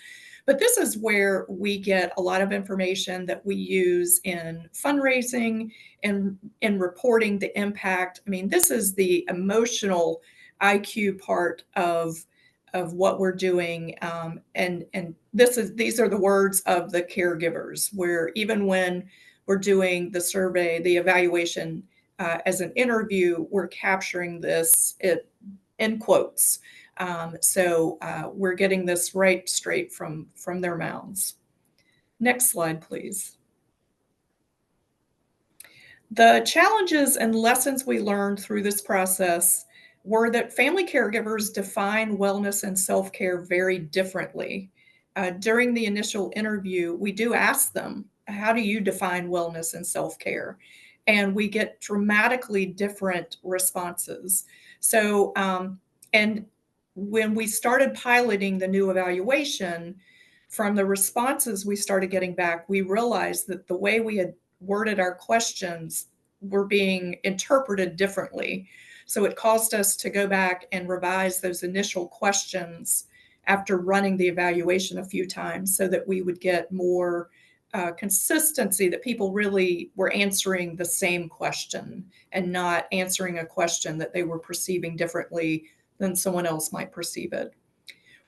But this is where we get a lot of information that we use in fundraising and in reporting the impact. I mean, this is the emotional IQ part of what we're doing. And these are the words of the caregivers, where even when we're doing the survey, the evaluation as an interview, we're capturing this in quotes. So we're getting this right straight from their mouths. Next slide, please. The challenges and lessons we learned through this process were that family caregivers define wellness and self-care very differently. During the initial interview, we do ask them, how do you define wellness and self-care? And we get dramatically different responses. So, and when we started piloting the new evaluation, from the responses we started getting back, we realized that the way we had worded our questions were being interpreted differently. So it caused us to go back and revise those initial questions after running the evaluation a few times so that we would get more consistency, that people really were answering the same question and not answering a question that they were perceiving differently than someone else might perceive it.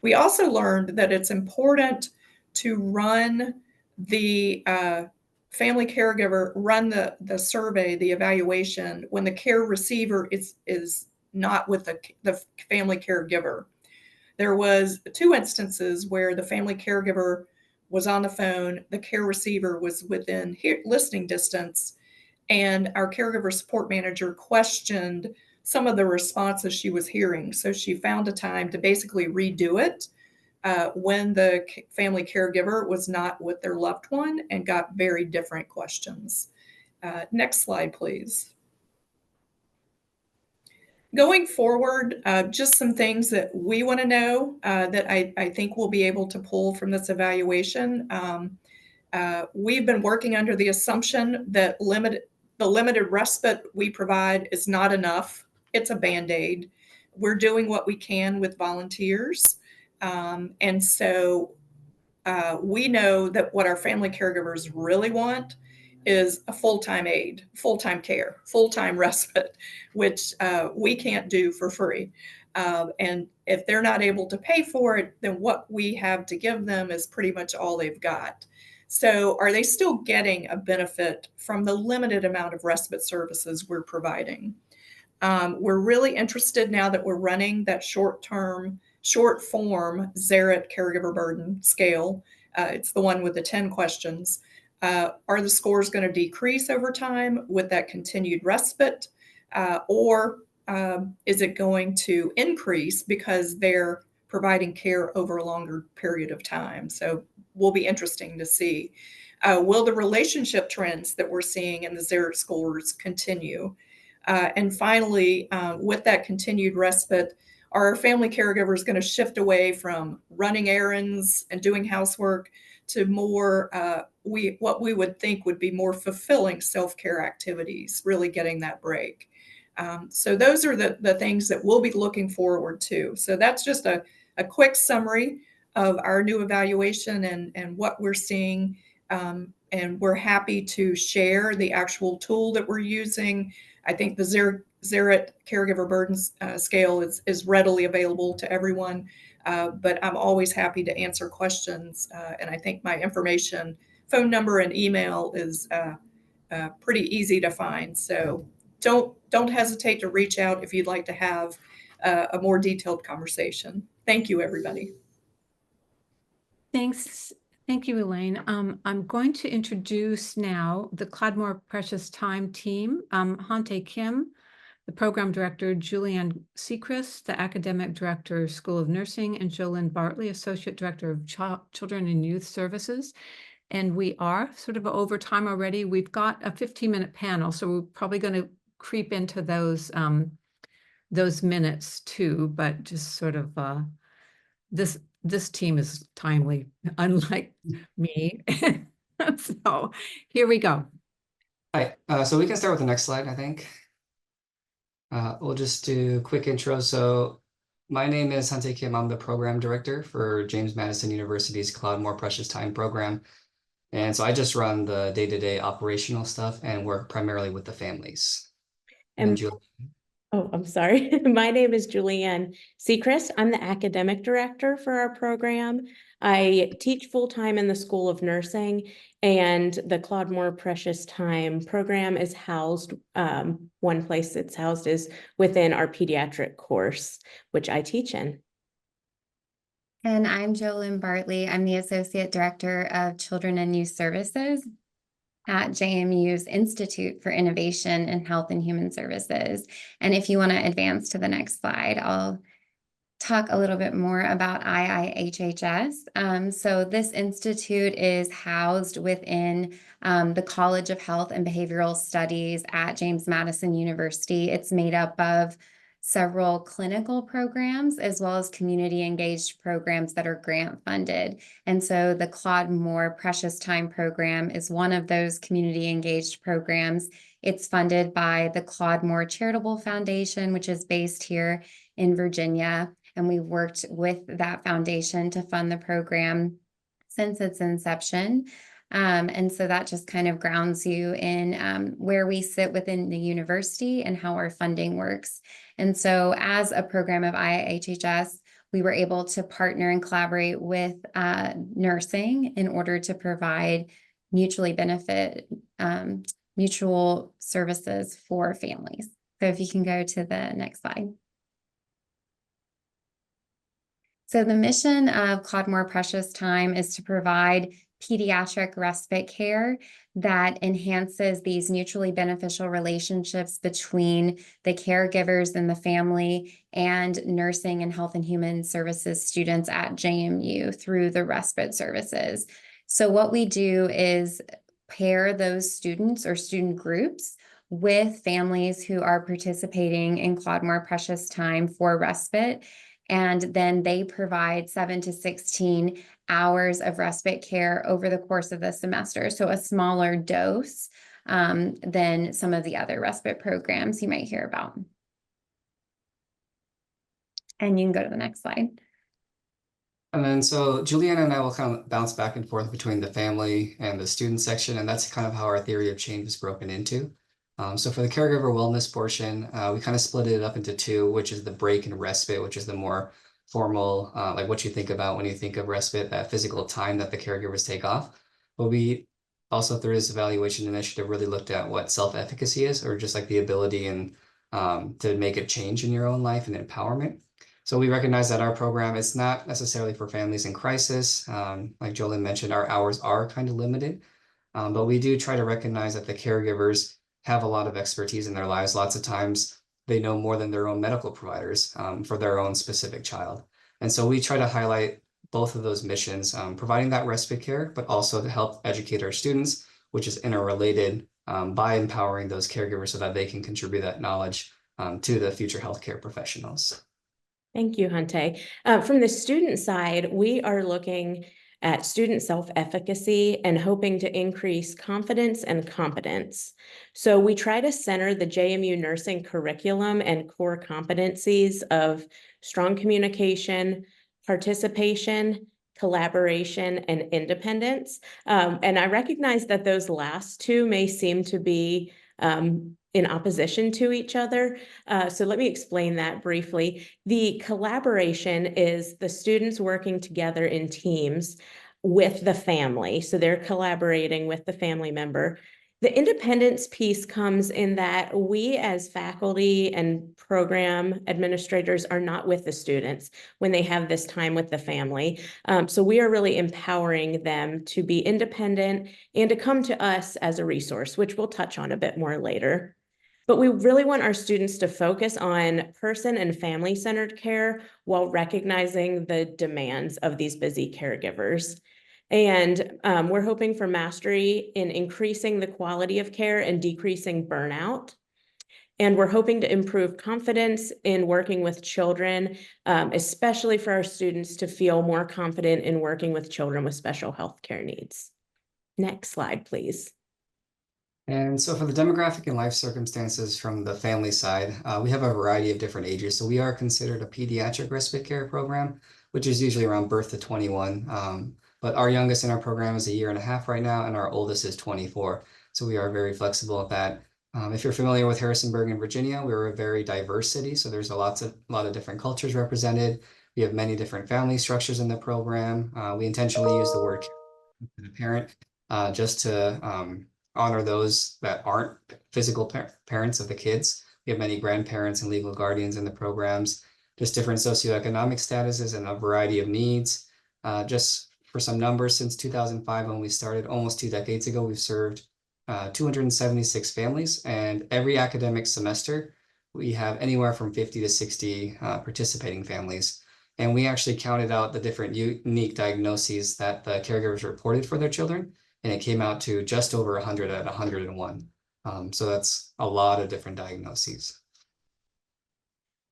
We also learned that it's important to run the family caregiver, run the survey, the evaluation, when the care receiver is not with the family caregiver. There was 2 instances where the family caregiver was on the phone, the care receiver was within listening distance, and our caregiver support manager questioned some of the responses she was hearing. So she found a time to basically redo it when the family caregiver was not with their loved one and got very different questions. Next slide, please. Going forward, just some things that we want to know that I think we'll be able to pull from this evaluation. We've been working under the assumption that the limited respite we provide is not enough. It's a Band-Aid. We're doing what we can with volunteers. And so we know that what our family caregivers really want is a full-time aid, full-time care, full-time respite, which we can't do for free. And if they're not able to pay for it, then what we have to give them is pretty much all they've got. So are they still getting a benefit from the limited amount of respite services we're providing? We're really interested now that we're running that short form Zarit caregiver burden scale. It's the one with the 10 questions. Are the scores going to decrease over time with that continued respite? Or is it going to increase because they're providing care over a longer period of time? So will be interesting to see. Will the relationship trends that we're seeing in the Zarit scores continue? And finally, with that continued respite, are our family caregivers going to shift away from running errands and doing housework to more what we would think would be more fulfilling self-care activities, really getting that break? So those are the things that we'll be looking forward to. So that's just a quick summary of our new evaluation and what we're seeing. And we're happy to share the actual tool that we're using. I think the Zarit caregiver burden scale is readily available to everyone, but I'm always happy to answer questions. And I think my information, phone number and email is pretty easy to find. So don't hesitate to reach out if you'd like to have a more detailed conversation. Thank you, everybody. Thanks. Thank you, Elaine. I'm going to introduce now the Clodmore Precious Time team. Hyuntae Kim, the program director, Julianne Secrist, the academic director, School of Nursing, and Jolynne Bartley, associate director of Children and Youth Services. And we are sort of over time already. We've got a 15-minute panel, so we're probably going to creep into those minutes too, but just sort of this team is timely, unlike me. So here we go. Hi, so we can start with the next slide, I think. We'll just do a quick intro. So my name is Hyuntae Kim. I'm the program director for James Madison University's Claude More Precious Time program. And so I just run the day-to-day operational stuff and work primarily with the families. And then And Julie. oh, I'm sorry. My name is Julianne Secrist. I'm the academic director for our program. I teach full-time in the School of Nursing, and the Claude More Precious Time program is housed, one place it's housed is within our pediatric course, which I teach in. And I'm Jolynne Bartley. I'm the Associate Director of Children and Youth Services at JMU's Institute for Innovation in Health and Human Services. And if you want to advance to the next slide, I'll talk a little bit more about IIHHS. So this institute is housed within the College of Health and Behavioral Studies at James Madison University. It's made up of several clinical programs as well as community engaged programs that are grant funded. And so the Claude More Precious Time program is one of those community engaged programs. It's funded by the Claude More Charitable Foundation, which is based here in Virginia. And we've worked with that foundation to fund the program since its inception. And so that just kind of grounds you in where we sit within the university and how our funding works. And so as a program of IIHHS, we were able to partner and collaborate with nursing in order to provide mutual services for families. So if you can go to the next slide. So the mission of Claude More Precious Time is to provide pediatric respite care that enhances these mutually beneficial relationships between the caregivers and the family and nursing and health and human services students at JMU through the respite services. So what we do is pair those students or student groups with families who are participating in Claude More Precious Time for respite. And then they provide 7 to 16 hours of respite care over the course of the semester. So a smaller dose than some of the other respite programs you might hear about. And you can go to the next slide. And then so Julianne and I will kind of bounce back and forth between the family and the student section, and that's kind of how our theory of change is broken into. So for the caregiver wellness portion, we kind of split it up into two, which is the break and respite, which is the more formal, like what you think about when you think of respite, that physical time that the caregivers take off. But we also, through this evaluation initiative, really looked at what self-efficacy is, or just like the ability and to make a change in your own life and empowerment. So we recognize that our program is not necessarily for families in crisis. Like Jolynne mentioned, our hours are kind of limited, but we do try to recognize that the caregivers have a lot of expertise in their lives. Lots of times they know more than their own medical providers for their own specific child. And so we try to highlight both of those missions, providing that respite care, but also to help educate our students, which is interrelated by empowering those caregivers so that they can contribute that knowledge to the future healthcare professionals. Thank you, Hyuntae. From the student side, we are looking at student self-efficacy and hoping to increase confidence and competence. So we try to center the JMU nursing curriculum and core competencies of strong communication, participation, collaboration, and independence. And I recognize that those last two may seem to be in opposition to each other. So let me explain that briefly. The collaboration is the students working together in teams with the family. So they're collaborating with the family member. The independence piece comes in that we as faculty and program administrators are not with the students when they have this time with the family. So we are really empowering them to be independent and to come to us as a resource, which we'll touch on a bit more later. But we really want our students to focus on person and family-centered care while recognizing the demands of these busy caregivers. And we're hoping for mastery in increasing the quality of care and decreasing burnout. And we're hoping to improve confidence in working with children, especially for our students to feel more confident in working with children with special health care needs. Next slide, please. And so for the demographic and life circumstances from the family side, we have a variety of different ages. So we are considered a pediatric respite care program, which is usually around birth to 21. But our youngest in our program is 1.5 years right now, and our oldest is 24. So we are very flexible at that. If you're familiar with Harrisonburg in Virginia, we're a very diverse city. So there's a lot of different cultures represented. We have many different family structures in the program. We intentionally use the word parent just to honor those that aren't physical parents of the kids. We have many grandparents and legal guardians in the programs, just different socioeconomic statuses and a variety of needs. Just for some numbers, since 2005, when we started almost 2 decades ago, we've served 276 families, and every academic semester, we have anywhere from 50 to 60 participating families. And we actually counted out the different unique diagnoses that the caregivers reported for their children, and it came out to just over 100 at 101. So that's a lot of different diagnoses.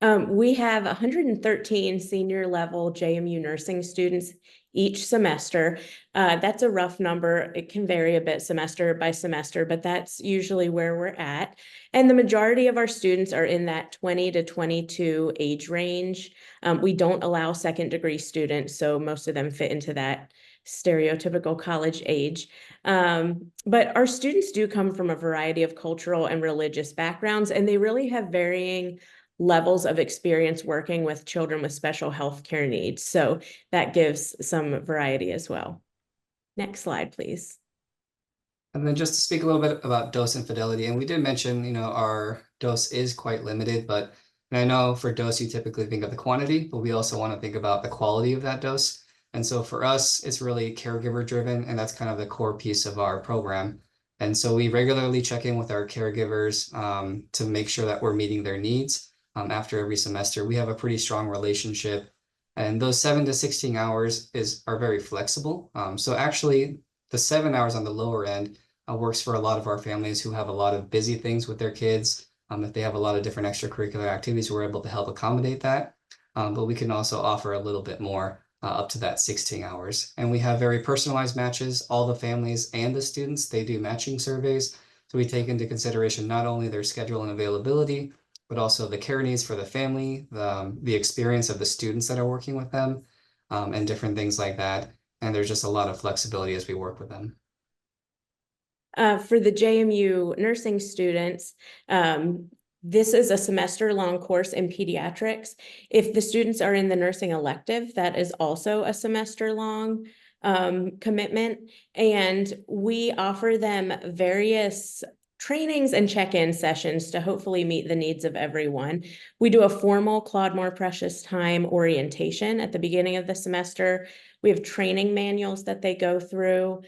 We have 113 senior level JMU nursing students each semester. That's a rough number. It can vary a bit semester by semester, but that's usually where we're at. And the majority of our students are in that 20 to 22 age range. We don't allow second degree students, so most of them fit into that stereotypical college age. But our students do come from a variety of cultural and religious backgrounds, and they really have varying levels of experience working with children with special health care needs. So that gives some variety as well. Next slide, please. And then just to speak a little bit about dose and fidelity, and we did mention, our dose is quite limited, but I know for dose, you typically think of the quantity, but we also want to think about the quality of that dose. And so for us, it's really caregiver driven, and that's kind of the core piece of our program. And so we regularly check in with our caregivers to make sure that we're meeting their needs. After every semester, we have a pretty strong relationship, and those 7 to 16 hours are very flexible. So actually, the 7 hours on the lower end works for a lot of our families who have a lot of busy things with their kids. If they have a lot of different extracurricular activities, we're able to help accommodate that. But we can also offer a little bit more up to that 16 hours. And we have very personalized matches. All the families and the students, they do matching surveys. So we take into consideration not only their schedule and availability, but also the care needs for the family, the experience of the students that are working with them, and different things like that. And there's just a lot of flexibility as we work with them. For the JMU nursing students, this is a semester-long course in pediatrics. If the students are in the nursing elective, that is also a semester-long commitment. And we offer them various trainings and check-in sessions to hopefully meet the needs of everyone. We do a formal Claude More Precious Time orientation at the beginning of the semester. We have training manuals that they go through.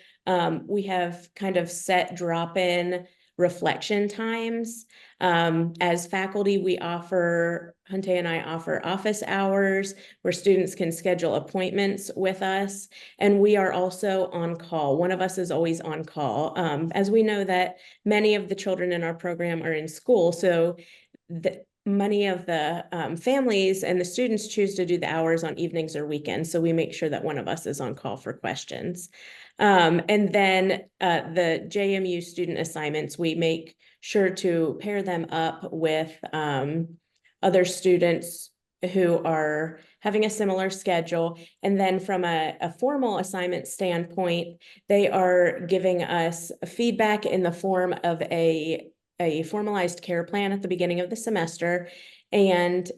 We have kind of set drop-in reflection times. As faculty, Hyuntae and I offer office hours where students can schedule appointments with us. And we are also on call. One of us is always on call. As we know that many of the children in our program are in school, so many of the families and the students choose to do the hours on evenings or weekends. So we make sure that one of us is on call for questions. And then the JMU student assignments, we make sure to pair them up with other students who are having a similar schedule. And then from a formal assignment standpoint, they are giving us feedback in the form of a formalized care plan at the beginning of the semester and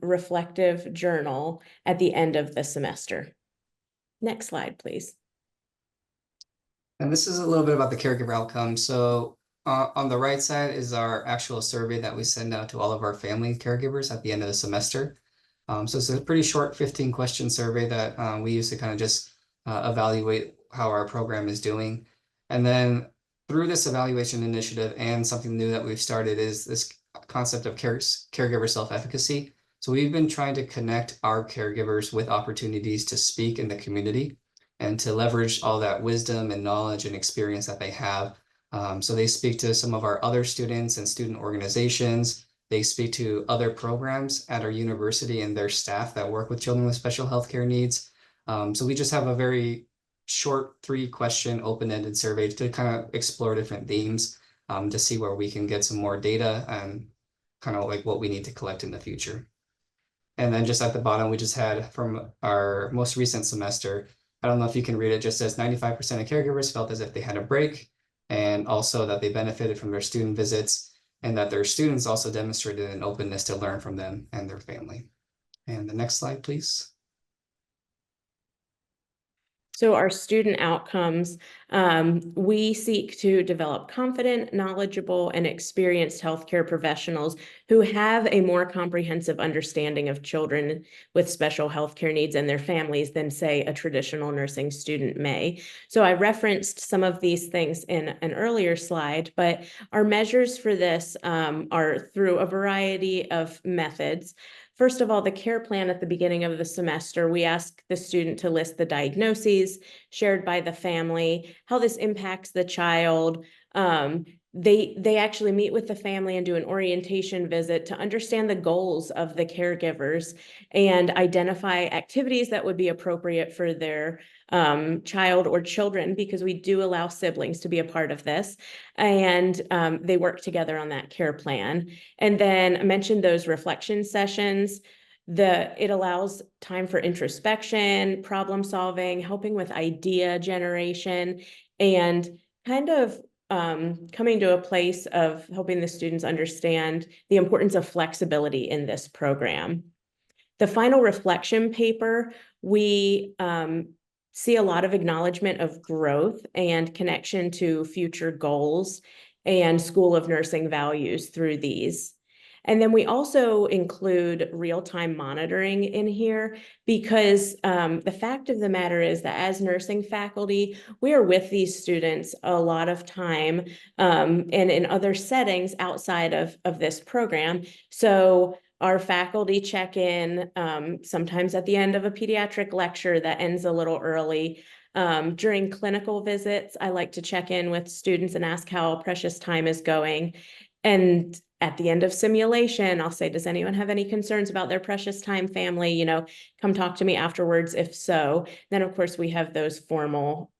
reflective journal at the end of the semester. Next slide, please. And this is a little bit about the caregiver outcome. So on the right side is our actual survey that we send out to all of our family caregivers at the end of the semester. So it's a pretty short 15-question survey that we use to kind of just evaluate how our program is doing. And then through this evaluation initiative, and something new that we've started is this concept of caregiver self-efficacy. So we've been trying to connect our caregivers with opportunities to speak in the community and to leverage all that wisdom and knowledge and experience that they have. So they speak to some of our other students and student organizations. They speak to other programs at our university and their staff that work with children with special healthcare needs. So we just have a very short 3-question open-ended survey to kind of explore different themes. to see where we can get some more data and kind of like what we need to collect in the future. And then just at the bottom, we just had from our most recent semester, I don't know if you can read it, just says 95% of caregivers felt as if they had a break, and also that they benefited from their student visits, and that their students also demonstrated an openness to learn from them and their family. And the next slide, please. So our student outcomes, we seek to develop confident, knowledgeable, and experienced healthcare professionals who have a more comprehensive understanding of children with special healthcare needs and their families than, say, a traditional nursing student may. So I referenced some of these things in an earlier slide, but our measures for this are through a variety of methods. First of all, the care plan at the beginning of the semester, we ask the student to list the diagnoses shared by the family, how this impacts the child. They actually meet with the family and do an orientation visit to understand the goals of the caregivers and identify activities that would be appropriate for their child or children, because we do allow siblings to be a part of this, and they work together on that care plan. And then I mentioned those reflection sessions. It allows time for introspection, problem solving, helping with idea generation, and kind of coming to a place of helping the students understand the importance of flexibility in this program. The final reflection paper, we see a lot of acknowledgement of growth and connection to future goals and School of Nursing values through these. And then we also include real-time monitoring in here, because the fact of the matter is that as nursing faculty, we are with these students a lot of time and in other settings outside of this program. So our faculty check in sometimes at the end of a pediatric lecture that ends a little early. During clinical visits, I like to check in with students and ask how precious time is going. And at the end of simulation, I'll say, does anyone have any concerns about their precious time, family? You know, come talk to me afterwards if so. Then, of course, we have those formal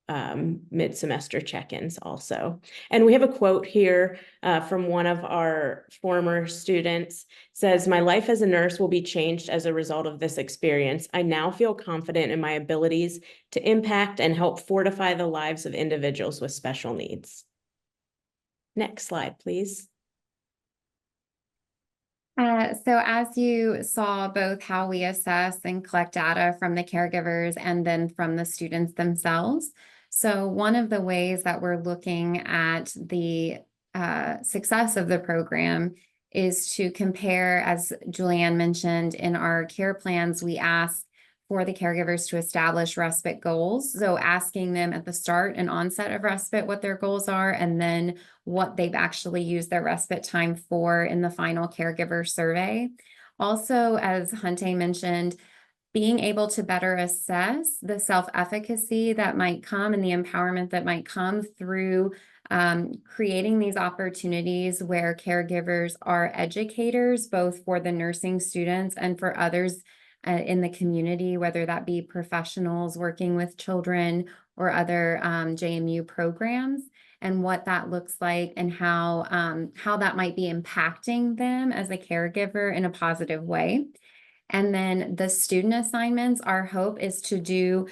mid-semester check-ins also. And we have a quote here from one of our former students. It says, "My life as a nurse will be changed as a result of this experience. I now feel confident in my abilities to impact and help fortify the lives of individuals with special needs." Next slide, please. So as you saw, both how we assess and collect data from the caregivers and then from the students themselves. So one of the ways that we're looking at the success of the program is to compare, as Julianne mentioned, in our care plans, we ask for the caregivers to establish respite goals. So asking them at the start and onset of respite what their goals are, and then what they've actually used their respite time for in the final caregiver survey. Also, as Hyuntae mentioned, being able to better assess the self-efficacy that might come and the empowerment that might come through creating these opportunities where caregivers are educators, both for the nursing students and for others in the community, whether that be professionals working with children or other JMU programs, and what that looks like and how that might be impacting them as a caregiver in a positive way. And then the student assignments, our hope is to do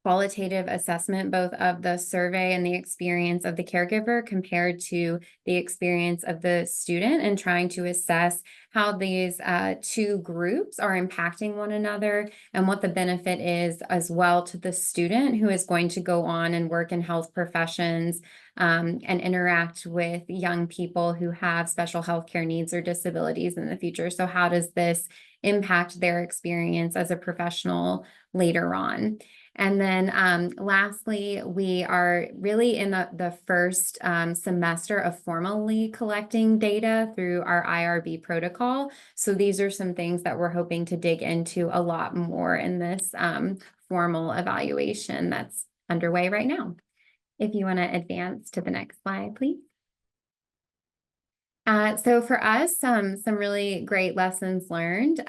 qualitative assessment, both of the survey and the experience of the caregiver compared to the experience of the student, and trying to assess how these two groups are impacting one another and what the benefit is as well to the student who is going to go on and work in health professions and interact with young people who have special healthcare needs or disabilities in the future. So how does this impact their experience as a professional later on? And then lastly, we are really in the first semester of formally collecting data through our IRB protocol. So these are some things that we're hoping to dig into a lot more in this formal evaluation that's underway right now. If you want to advance to the next slide, please. So for us, some really great lessons learned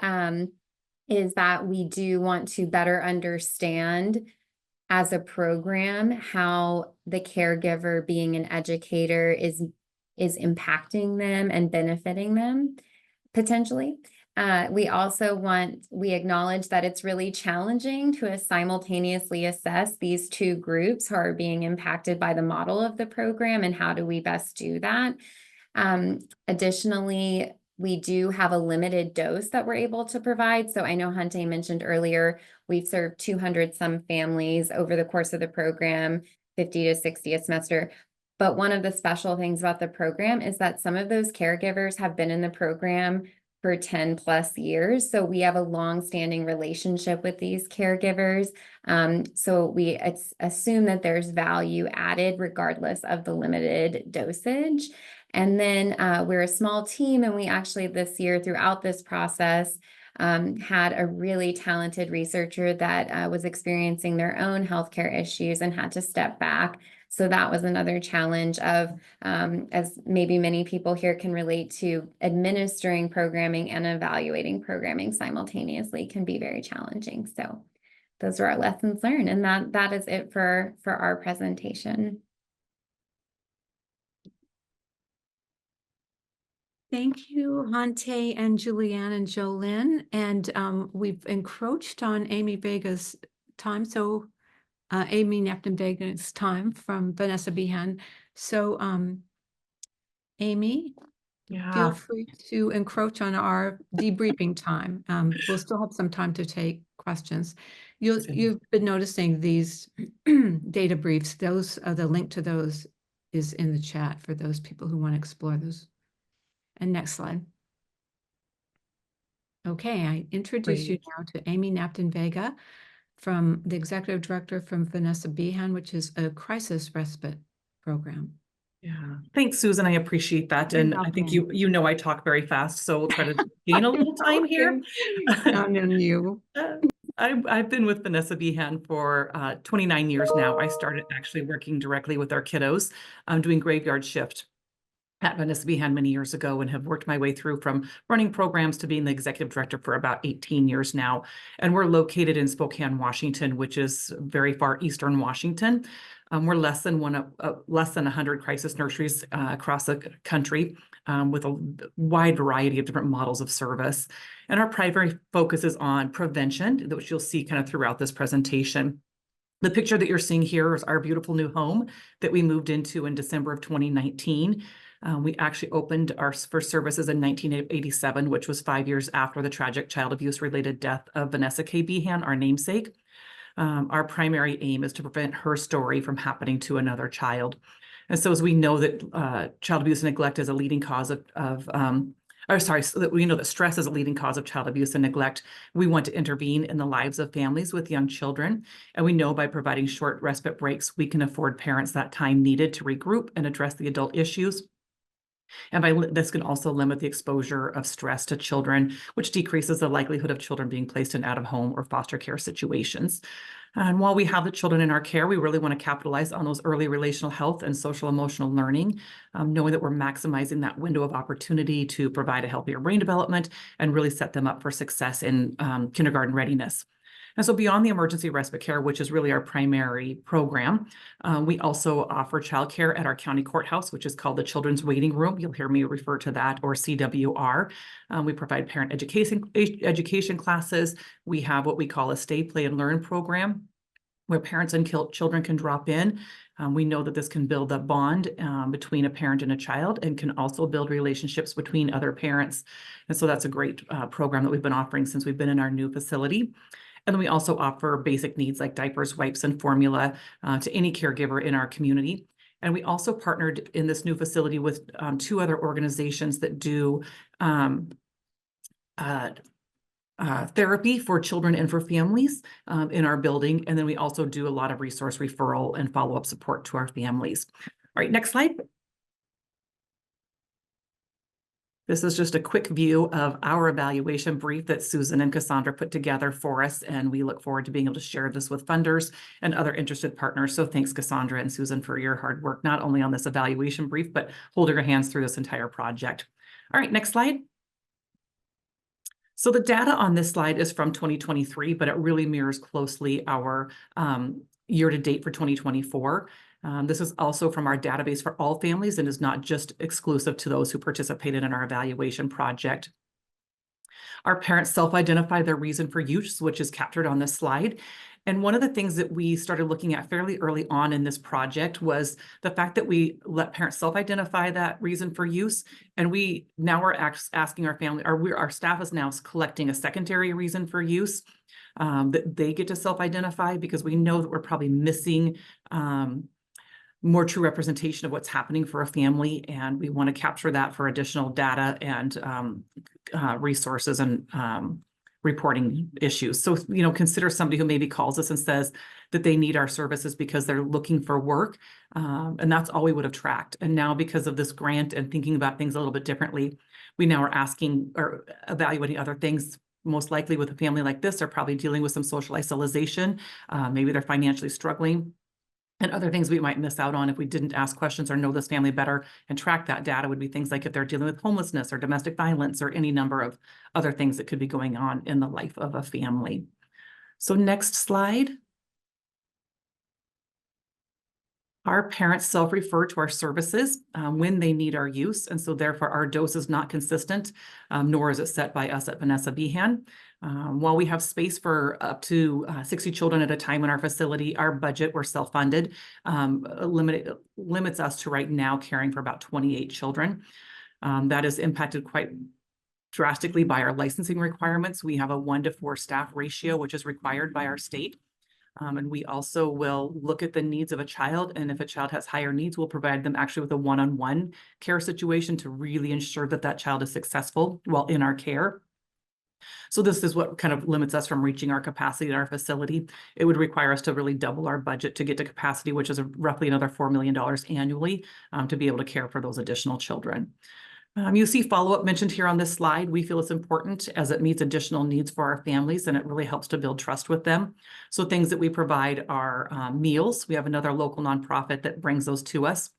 is that we do want to better understand as a program, how the caregiver being an educator is impacting them and benefiting them potentially. We acknowledge that it's really challenging to simultaneously assess these two groups who are being impacted by the model of the program, and how do we best do that? Additionally, we do have a limited dose that we're able to provide. So I know Hyuntae mentioned earlier, we've served 200 some families over the course of the program, 50 to 60 a semester. But one of the special things about the program is that some of those caregivers have been in the program for 10 plus years. So we have a long-standing relationship with these caregivers. So we assume that there's value added regardless of the limited dosage. And then we're a small team, and we actually this year throughout this process had a really talented researcher that was experiencing their own healthcare issues and had to step back. So that was another challenge of, as maybe many people here can relate to, administering programming and evaluating programming simultaneously can be very challenging. So those are our lessons learned, and that is it for our presentation. Thank you, Hyuntae and Julianne and Jolynne. And we've encroached on Amy Vega's time. So Amy Knapton Vega's time from Vanessa Behan. So Amy, feel free to encroach on our debriefing time. We'll still have some time to take questions. You've been noticing these data briefs. Those the link to those is in the chat for those people who want to explore those. And next slide. Okay, I introduce you now to Amy Knapton Vega, from the executive director from Vanessa Behan, which is a crisis respite program. Yeah, thanks, Susan. I appreciate that. You're And I think welcome. you know I talk very fast, so we'll try to gain a little time here. Not on you. I've been with Vanessa Behan for 29 years now. I started actually working directly with our kiddos, doing graveyard shift at Vanessa Behan many years ago, and have worked my way through from running programs to being the executive director for about 18 years now. And we're located in Spokane, Washington, which is very far eastern Washington. We're less than 100 crisis nurseries across the country, with a wide variety of different models of service. And our primary focus is on prevention, which you'll see kind of throughout this presentation. The picture that you're seeing here is our beautiful new home that we moved into in December of 2019. We actually opened our first services in 1987, which was 5 years after the tragic child abuse related death of Vanessa K. Behan, our namesake. Our primary aim is to prevent her story from happening to another child. And so as we know that child abuse and neglect is a leading cause so that we know that stress is a leading cause of child abuse and neglect, we want to intervene in the lives of families with young children. And we know by providing short respite breaks, we can afford parents that time needed to regroup and address the adult issues. And this can also limit the exposure of stress to children, which decreases the likelihood of children being placed in out-of-home or foster care situations. And while we have the children in our care, we really want to capitalize on those early relational health and social emotional learning, knowing that we're maximizing that window of opportunity to provide a healthier brain development and really set them up for success in kindergarten readiness. And so beyond the emergency respite care, which is really our primary program, we also offer childcare at our county courthouse, which is called the Children's Waiting Room. You'll hear me refer to that, or CWR. We provide parent education classes. We have what we call a Stay, Play, and Learn program, where parents and children can drop in. We know that this can build a bond between a parent and a child, and can also build relationships between other parents. And so that's a great program that we've been offering since we've been in our new facility. And then we also offer basic needs like diapers, wipes, and formula to any caregiver in our community. And we also partnered in this new facility with 2 other organizations that do therapy for children and for families in our building. And then we also do a lot of resource referral and follow-up support to our families. All right, next slide. This is just a quick view of our evaluation brief that Susan and Cassandra put together for us, and we look forward to being able to share this with funders and other interested partners. So thanks, Cassandra and Susan, for your hard work, not only on this evaluation brief, but holding your hands through this entire project. All right, next slide. So the data on this slide is from 2023, but it really mirrors closely our year to date for 2024. This is also from our database for all families and is not just exclusive to those who participated in our evaluation project. Our parents self-identify their reason for use, which is captured on this slide. And one of the things that we started looking at fairly early on in this project was the fact that we let parents self-identify that reason for use. And we now are asking our family, our staff is now collecting a secondary reason for use that they get to self-identify, because we know that we're probably missing more true representation of what's happening for a family. And we want to capture that for additional data and resources and reporting issues. So, you know, consider somebody who maybe calls us and says that they need our services because they're looking for work. And that's all we would have tracked. And now, because of this grant and thinking about things a little bit differently, we now are asking or evaluating other things. Most likely with a family like this, they're probably dealing with some social isolation. Maybe they're financially struggling. And other things we might miss out on if we didn't ask questions or know this family better and track that data would be things like if they're dealing with homelessness or domestic violence or any number of other things that could be going on in the life of a family. So next slide. Our parents self-refer to our services when they need our use. And so therefore our dose is not consistent, nor is it set by us at Vanessa Behan. While we have space for up to 60 children at a time in our facility, our budget, we're self-funded, limits us to right now caring for about 28 children. That is impacted quite drastically by our licensing requirements. We have a 1-to-4 staff ratio, which is required by our state. And we also will look at the needs of a child. And if a child has higher needs, we'll provide them actually with a one-on-one care situation to really ensure that that child is successful while in our care. So this is what kind of limits us from reaching our capacity in our facility. It would require us to really double our budget to get to capacity, which is roughly another $4 million annually to be able to care for those additional children. You see follow-up mentioned here on this slide. We feel it's important as it meets additional needs for our families, and it really helps to build trust with them. So things that we provide are meals. We have another local nonprofit that brings those to us.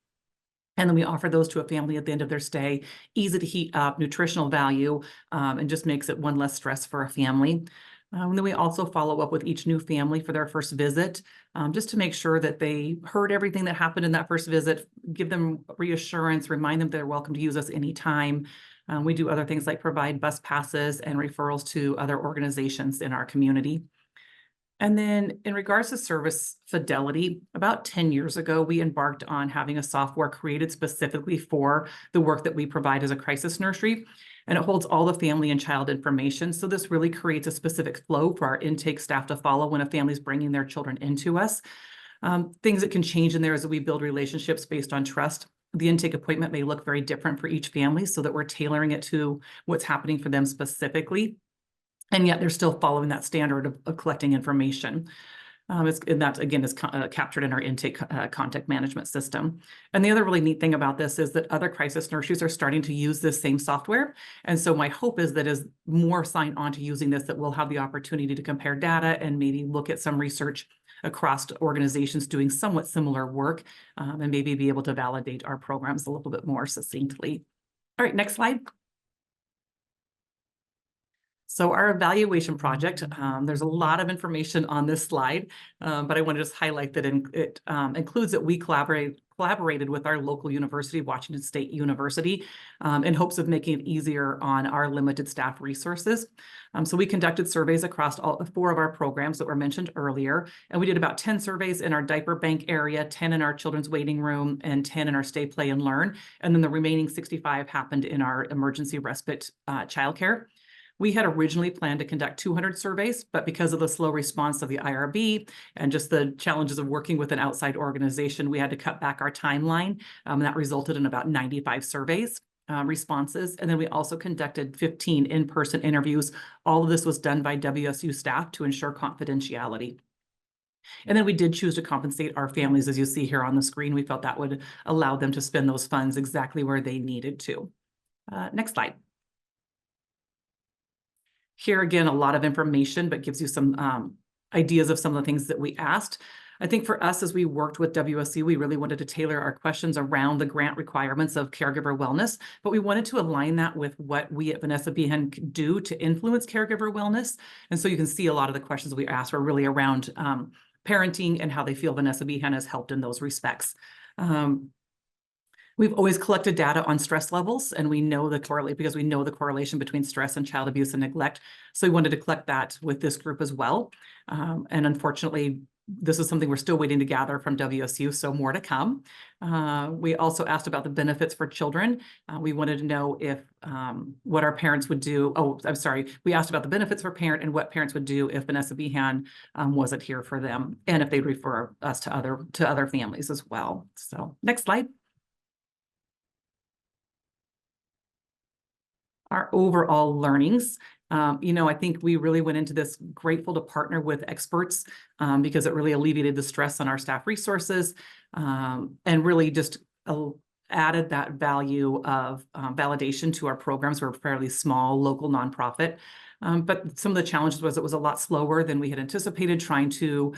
And then we offer those to a family at the end of their stay, easy to heat up, nutritional value, and just makes it one less stress for a family. And then we also follow up with each new family for their first visit, just to make sure that they heard everything that happened in that first visit, give them reassurance, remind them they're welcome to use us anytime. We do other things like provide bus passes and referrals to other organizations in our community. And then in regards to service fidelity, about 10 years ago, we embarked on having a software created specifically for the work that we provide as a crisis nursery. And it holds all the family and child information. So this really creates a specific flow for our intake staff to follow when a family is bringing their children into us. Things that can change in there is that we build relationships based on trust. The intake appointment may look very different for each family so that we're tailoring it to what's happening for them specifically. And yet they're still following that standard of collecting information. And that, again, is captured in our intake contact management system. And the other really neat thing about this is that other crisis nurseries are starting to use this same software. And so my hope is that as more sign on to using this, that we'll have the opportunity to compare data and maybe look at some research across organizations doing somewhat similar work and maybe be able to validate our programs a little bit more succinctly. All right, next slide. So our evaluation project, there's a lot of information on this slide, but I want to just highlight that it includes that we collaborated with our local university, Washington State University, in hopes of making it easier on our limited staff resources. So we conducted surveys across all 4 of our programs that were mentioned earlier, and we did about 10 surveys in our diaper bank area, 10 in our children's waiting room, and 10 in our stay, play, and learn. And then the remaining 65 happened in our emergency respite childcare. We had originally planned to conduct 200 surveys, but because of the slow response of the IRB and just the challenges of working with an outside organization, we had to cut back our timeline. That resulted in about 95 surveys responses. And then we also conducted 15 in-person interviews. All of this was done by WSU staff to ensure confidentiality. And then we did choose to compensate our families, as you see here on the screen. We felt that would allow them to spend those funds exactly where they needed to. Next slide. Here again, a lot of information, but gives you some ideas of some of the things that we asked. I think for us, as we worked with WSU, we really wanted to tailor our questions around the grant requirements of caregiver wellness, but we wanted to align that with what we at Vanessa Behan can do to influence caregiver wellness. And so you can see a lot of the questions we asked were really around parenting and how they feel Vanessa Behan has helped in those respects. We've always collected data on stress levels, and we know the correlation between stress and child abuse and neglect. So we wanted to collect that with this group as well. And unfortunately, this is something we're still waiting to gather from WSU, so more to come. We also asked about the benefits for children. We wanted to know if what our parents would do. Oh, I'm sorry. We asked about the benefits for parent and what parents would do if Vanessa Behan wasn't here for them, and if they'd refer us to other families as well. So next slide. Our overall learnings. I think we really went into this grateful to partner with experts because it really alleviated the stress on our staff resources and really just added that value of validation to our programs. We're a fairly small local nonprofit, but some of the challenges was it was a lot slower than we had anticipated, trying to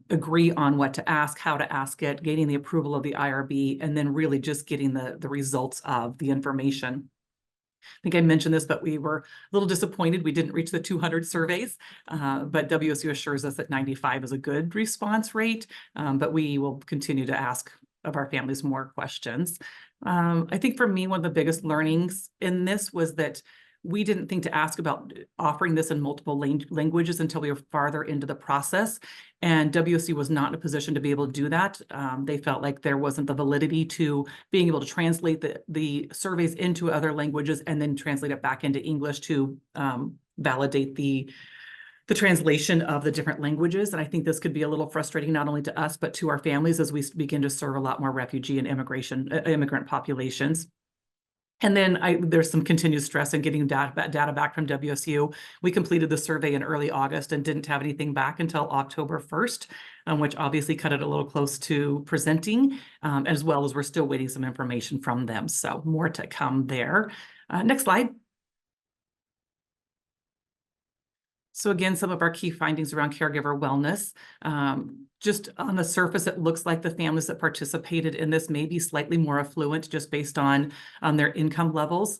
agree on what to ask, how to ask it, gaining the approval of the IRB, and then really just getting the results of the information. I think I mentioned this, but we were a little disappointed. We didn't reach the 200 surveys, but WSU assures us that 95 is a good response rate, but we will continue to ask of our families more questions. I think for me, one of the biggest learnings in this was that we didn't think to ask about offering this in multiple languages until we were farther into the process. And WSU was not in a position to be able to do that. They felt like there wasn't the validity to being able to translate the surveys into other languages and then translate it back into English to validate the translation of the different languages. And I think this could be a little frustrating, not only to us, but to our families as we begin to serve a lot more refugee and immigrant populations. And then there's some continued stress in getting data back from WSU. We completed the survey in early August and didn't have anything back until October 1st, which obviously cut it a little close to presenting, as well as we're still waiting some information from them. So more to come there. Next slide. So again, some of our key findings around caregiver wellness. Just on the surface, it looks like the families that participated in this may be slightly more affluent just based on their income levels,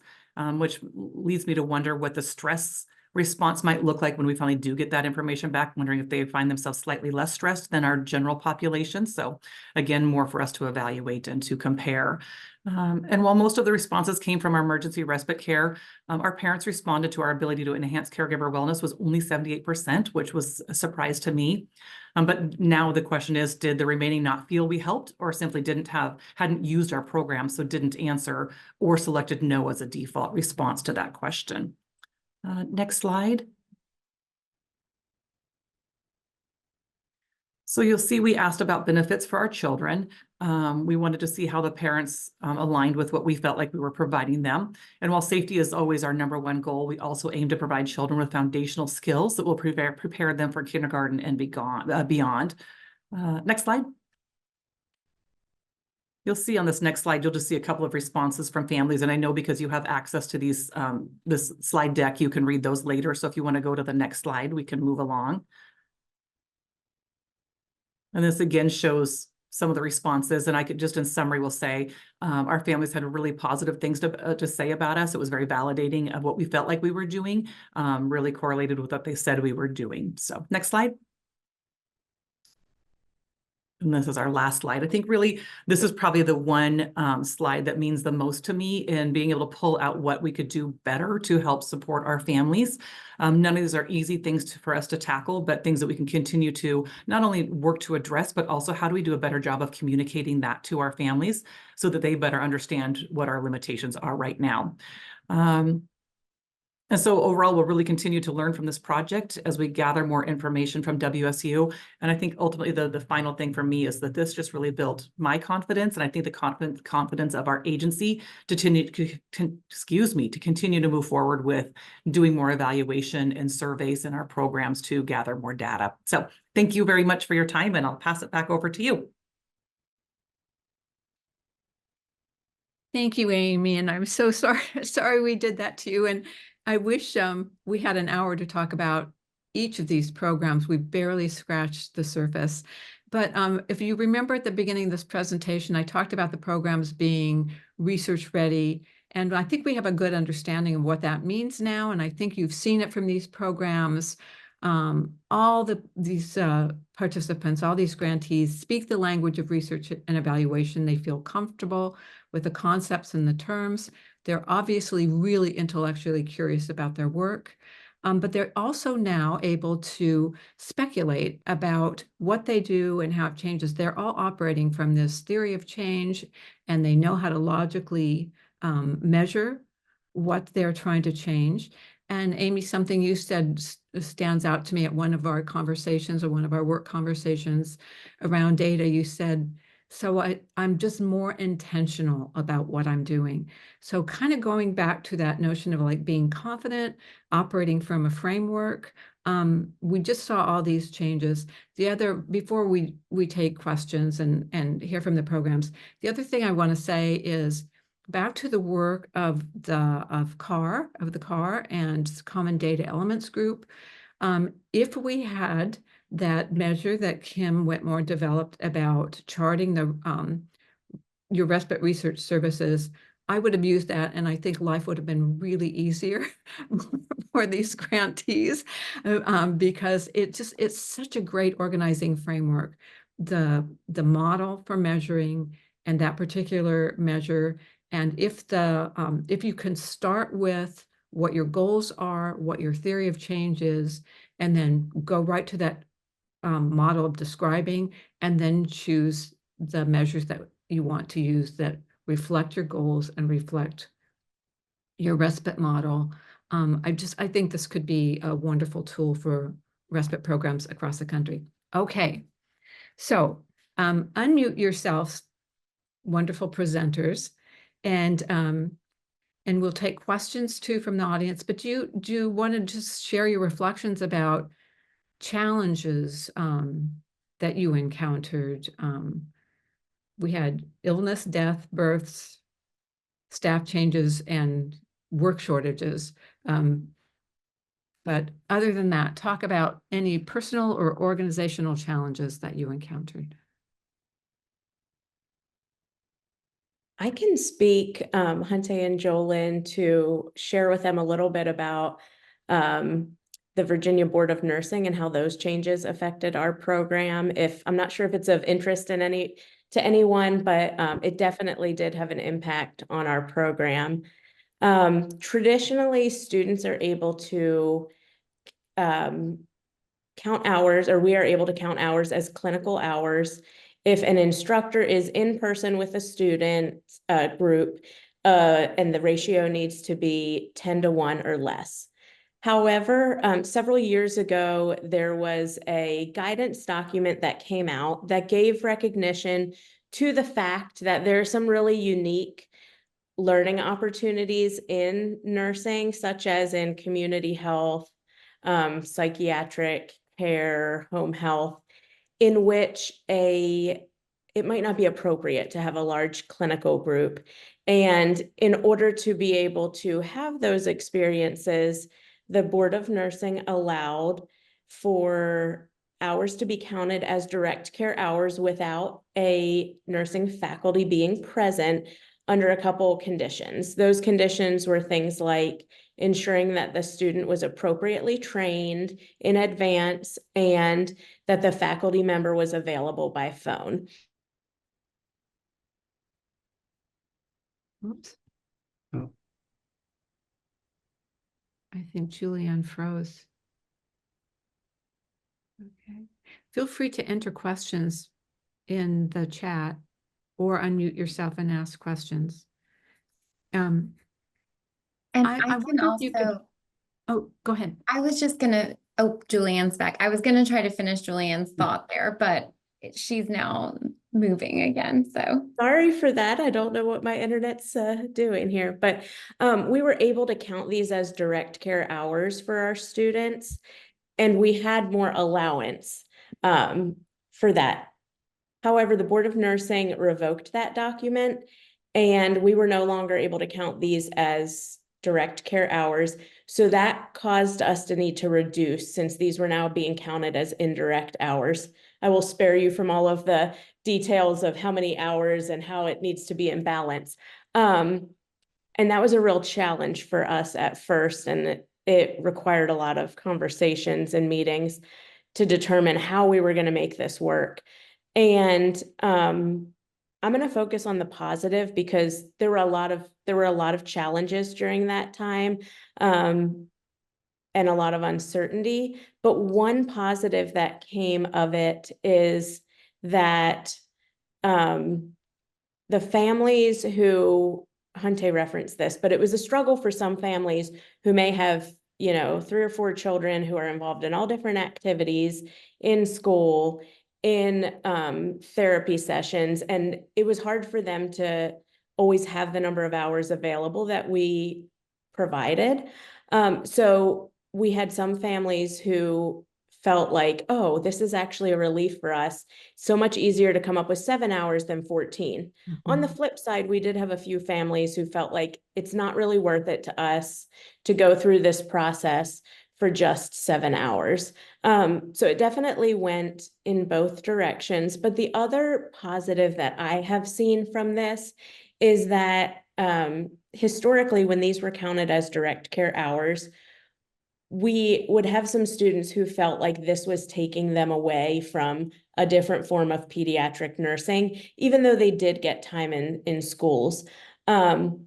which leads me to wonder what the stress response might look like when we finally do get that information back, wondering if they find themselves slightly less stressed than our general population. So again, more for us to evaluate and to compare. And while most of the responses came from our emergency respite care, our parents responded to our ability to enhance caregiver wellness was only 78%, which was a surprise to me. But now the question is, did the remaining not feel we helped, or simply hadn't used our program, so didn't answer or selected no as a default response to that question? Next slide. So you'll see we asked about benefits for our children. We wanted to see how the parents aligned with what we felt like we were providing them. And while safety is always our #1 goal, we also aim to provide children with foundational skills that will prepare them for kindergarten and beyond. Next slide. You'll see on this next slide, you'll just see a couple of responses from families. And I know because you have access to these this slide deck, you can read those later. So if you want to go to the next slide, we can move along. And this again shows some of the responses. And I could just in summary will say our families had really positive things to say about us. It was very validating of what we felt like we were doing, really correlated with what they said we were doing. So next slide. And this is our last slide. I think really this is probably the one slide that means the most to me in being able to pull out what we could do better to help support our families. None of these are easy things for us to tackle, but things that we can continue to not only work to address, but also how do we do a better job of communicating that to our families so that they better understand what our limitations are right now. And so overall, we'll really continue to learn from this project as we gather more information from WSU. And I think ultimately the final thing for me is that this just really built my confidence. And I think the confidence of our agency to continue to move forward with doing more evaluation and surveys in our programs to gather more data. So thank you very much for your time, and I'll pass it back over to you. Thank you, Amy. And I'm so sorry we did that to you. And I wish we had an hour to talk about each of these programs. We barely scratched the surface. But if you remember at the beginning of this presentation, I talked about the programs being research ready. And I think we have a good understanding of what that means now. And I think you've seen it from these programs. All these participants, all these grantees speak the language of research and evaluation. They feel comfortable with the concepts and the terms. They're obviously really intellectually curious about their work, but they're also now able to speculate about what they do and how it changes. They're all operating from this theory of change, and they know how to logically measure what they're trying to change. And Amy, something you said stands out to me at one of our conversations, or one of our work conversations around data. You said, so I'm just more intentional about what I'm doing. So kind of going back to that notion of like being confident, operating from a framework. We just saw all these changes. Before we take questions and hear from the programs, the other thing I want to say is, back to the work of the CAR and Common Data Elements Group. If we had that measure that Kim Whitmore developed about charting the your respite research services, I would have used that, and I think life would have been really easier for these grantees, because it's such a great organizing framework. The model for measuring and that particular measure. And if you can start with what your goals are, what your theory of change is, and then go right to that model of describing, and then choose the measures that you want to use that reflect your goals and reflect your respite model. I think this could be a wonderful tool for respite programs across the country. Okay, so unmute yourselves, wonderful presenters. And we'll take questions too from the audience, but do you want to just share your reflections about challenges that you encountered? We had illness, death, births, staff changes, and work shortages. But other than that, talk about any personal or organizational challenges that you encountered. I can speak, Hyuntae and Jolynne, to share with them a little bit about the Virginia Board of Nursing and how those changes affected our program. I'm not sure if it's of interest to anyone, but it definitely did have an impact on our program. Traditionally, students are able to count hours, or we are able to count hours as clinical hours if an instructor is in person with a student group, and the ratio needs to be 10-to-1 or less. However, several years ago, there was a guidance document that came out that gave recognition to the fact that there are some really unique learning opportunities in nursing, such as in community health, psychiatric care, home health, in which it might not be appropriate to have a large clinical group. And in order to be able to have those experiences, the Board of Nursing allowed for hours to be counted as direct care hours without a nursing faculty being present under a couple conditions. Those conditions were things like ensuring that the student was appropriately trained in advance and that the faculty member was available by phone. Oops. Oh. I think Julianne froze. Okay. Feel free to enter questions in the chat or unmute yourself and ask questions. And I I can wonder if you could. also, Oh, go ahead. I was just gonna, oh, Julianne's back. I was gonna try to finish Julianne's thought there, but she's now moving again, so. Sorry for that. I don't know what my internet's doing here, but we were able to count these as direct care hours for our students, and we had more allowance for that. However, the Board of Nursing revoked that document, and we were no longer able to count these as direct care hours. So that caused us to need to reduce, since these were now being counted as indirect hours. I will spare you from all of the details of how many hours and how it needs to be in balance. And that was a real challenge for us at first. And it required a lot of conversations and meetings to determine how we were going to make this work. And I'm going to focus on the positive because there were a lot of challenges during that time, and a lot of uncertainty. But one positive that came of it is that the families who, Hyuntae referenced this, but it was a struggle for some families who may have, 3 or 4 children who are involved in all different activities in school, in therapy sessions. And it was hard for them to always have the number of hours available that we provided. So we had some families who felt like, oh, this is actually a relief for us. So much easier to come up with 7 hours than 14. On the flip side, we did have a few families who felt like it's not really worth it to us to go through this process for just 7 hours. So it definitely went in both directions. But the other positive that I have seen from this is that historically, when these were counted as direct care hours, we would have some students who felt like this was taking them away from a different form of pediatric nursing, even though they did get time in schools. Now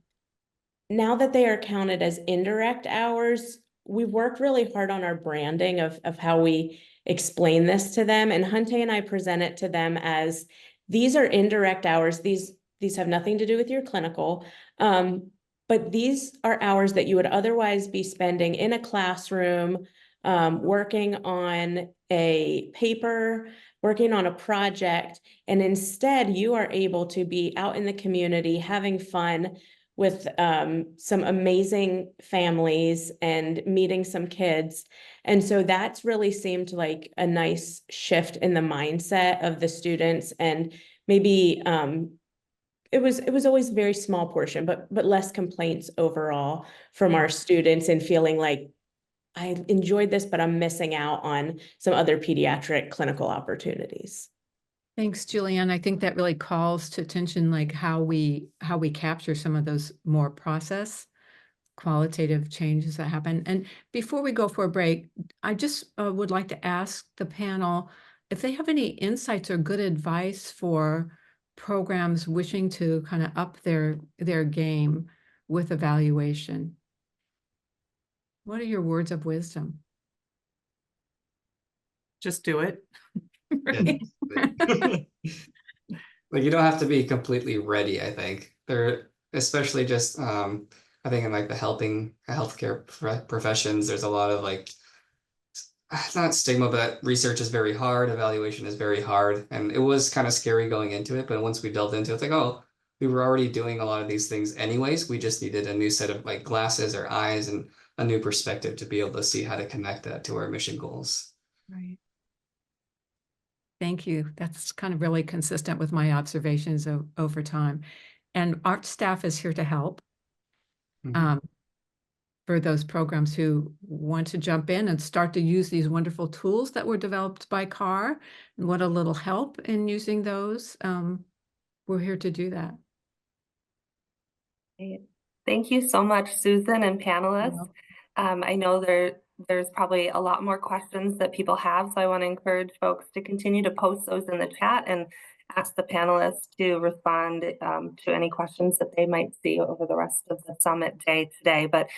that they are counted as indirect hours, we worked really hard on our branding of how we explain this to them. And Hyuntae and I present it to them as, these are indirect hours. These have nothing to do with your clinical. But these are hours that you would otherwise be spending in a classroom, working on a paper, working on a project, and instead you are able to be out in the community having fun with some amazing families and meeting some kids. And so that's really seemed like a nice shift in the mindset of the students, and maybe it was always a very small portion, but less complaints overall from our students, and feeling like, I enjoyed this, but I'm missing out on some other pediatric clinical opportunities. Thanks, Julianne. I think that really calls to attention, like how we capture some of those more process qualitative changes that happen. And before we go for a break, I just would like to ask the panel if they have any insights or good advice for programs wishing to kind of up their game with evaluation. What are your words of wisdom? Just do it. Like, you don't have to be completely ready, I think. There, especially just I think in like the healthcare professions, there's a lot of like, not stigma, but research is very hard, evaluation is very hard. And it was kind of scary going into it, but once we delved into it, it's like, oh, we were already doing a lot of these things anyways. We just needed a new set of like glasses or eyes and a new perspective to be able to see how to connect that to our mission goals. Right. Thank you. That's kind of really consistent with my observations over time. And our staff is here to help for those programs who want to jump in and start to use these wonderful tools that were developed by CAR, and want a little help in using those. We're here to do that. Thank you so much, Susan and panelists. I know there's probably a lot more questions that people have, so I want to encourage folks to continue to post those in the chat and ask the panelists to respond to any questions that they might see over the rest of the summit day today. But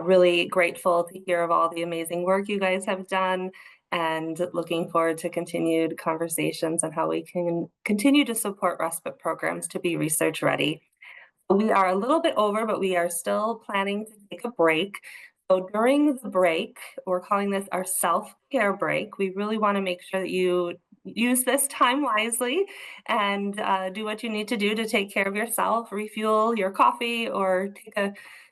really grateful to hear of all the amazing work you guys have done, and looking forward to continued conversations on how we can continue to support respite programs to be research ready. We are a little bit over, but we are still planning to take a break. So during the break, we're calling this our self-care break. We really want to make sure that you use this time wisely and do what you need to do to take care of yourself, refuel your coffee, or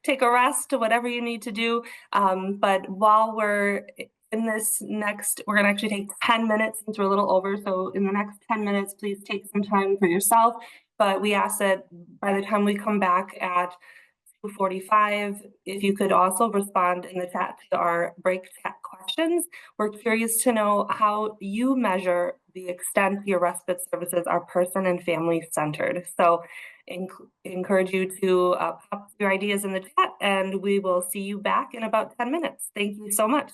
take a rest, whatever you need to do. But while we're in this next, we're going to actually take 10 minutes since we're a little over. So in the next 10 minutes, please take some time for yourself. But we ask that by the time we come back at 2:45, if you could also respond in the chat to our break chat questions. We're curious to know how you measure the extent your respite services are person and family centered. So encourage you to pop your ideas in the chat, and we will see you back in about 10 minutes. Thank you so much.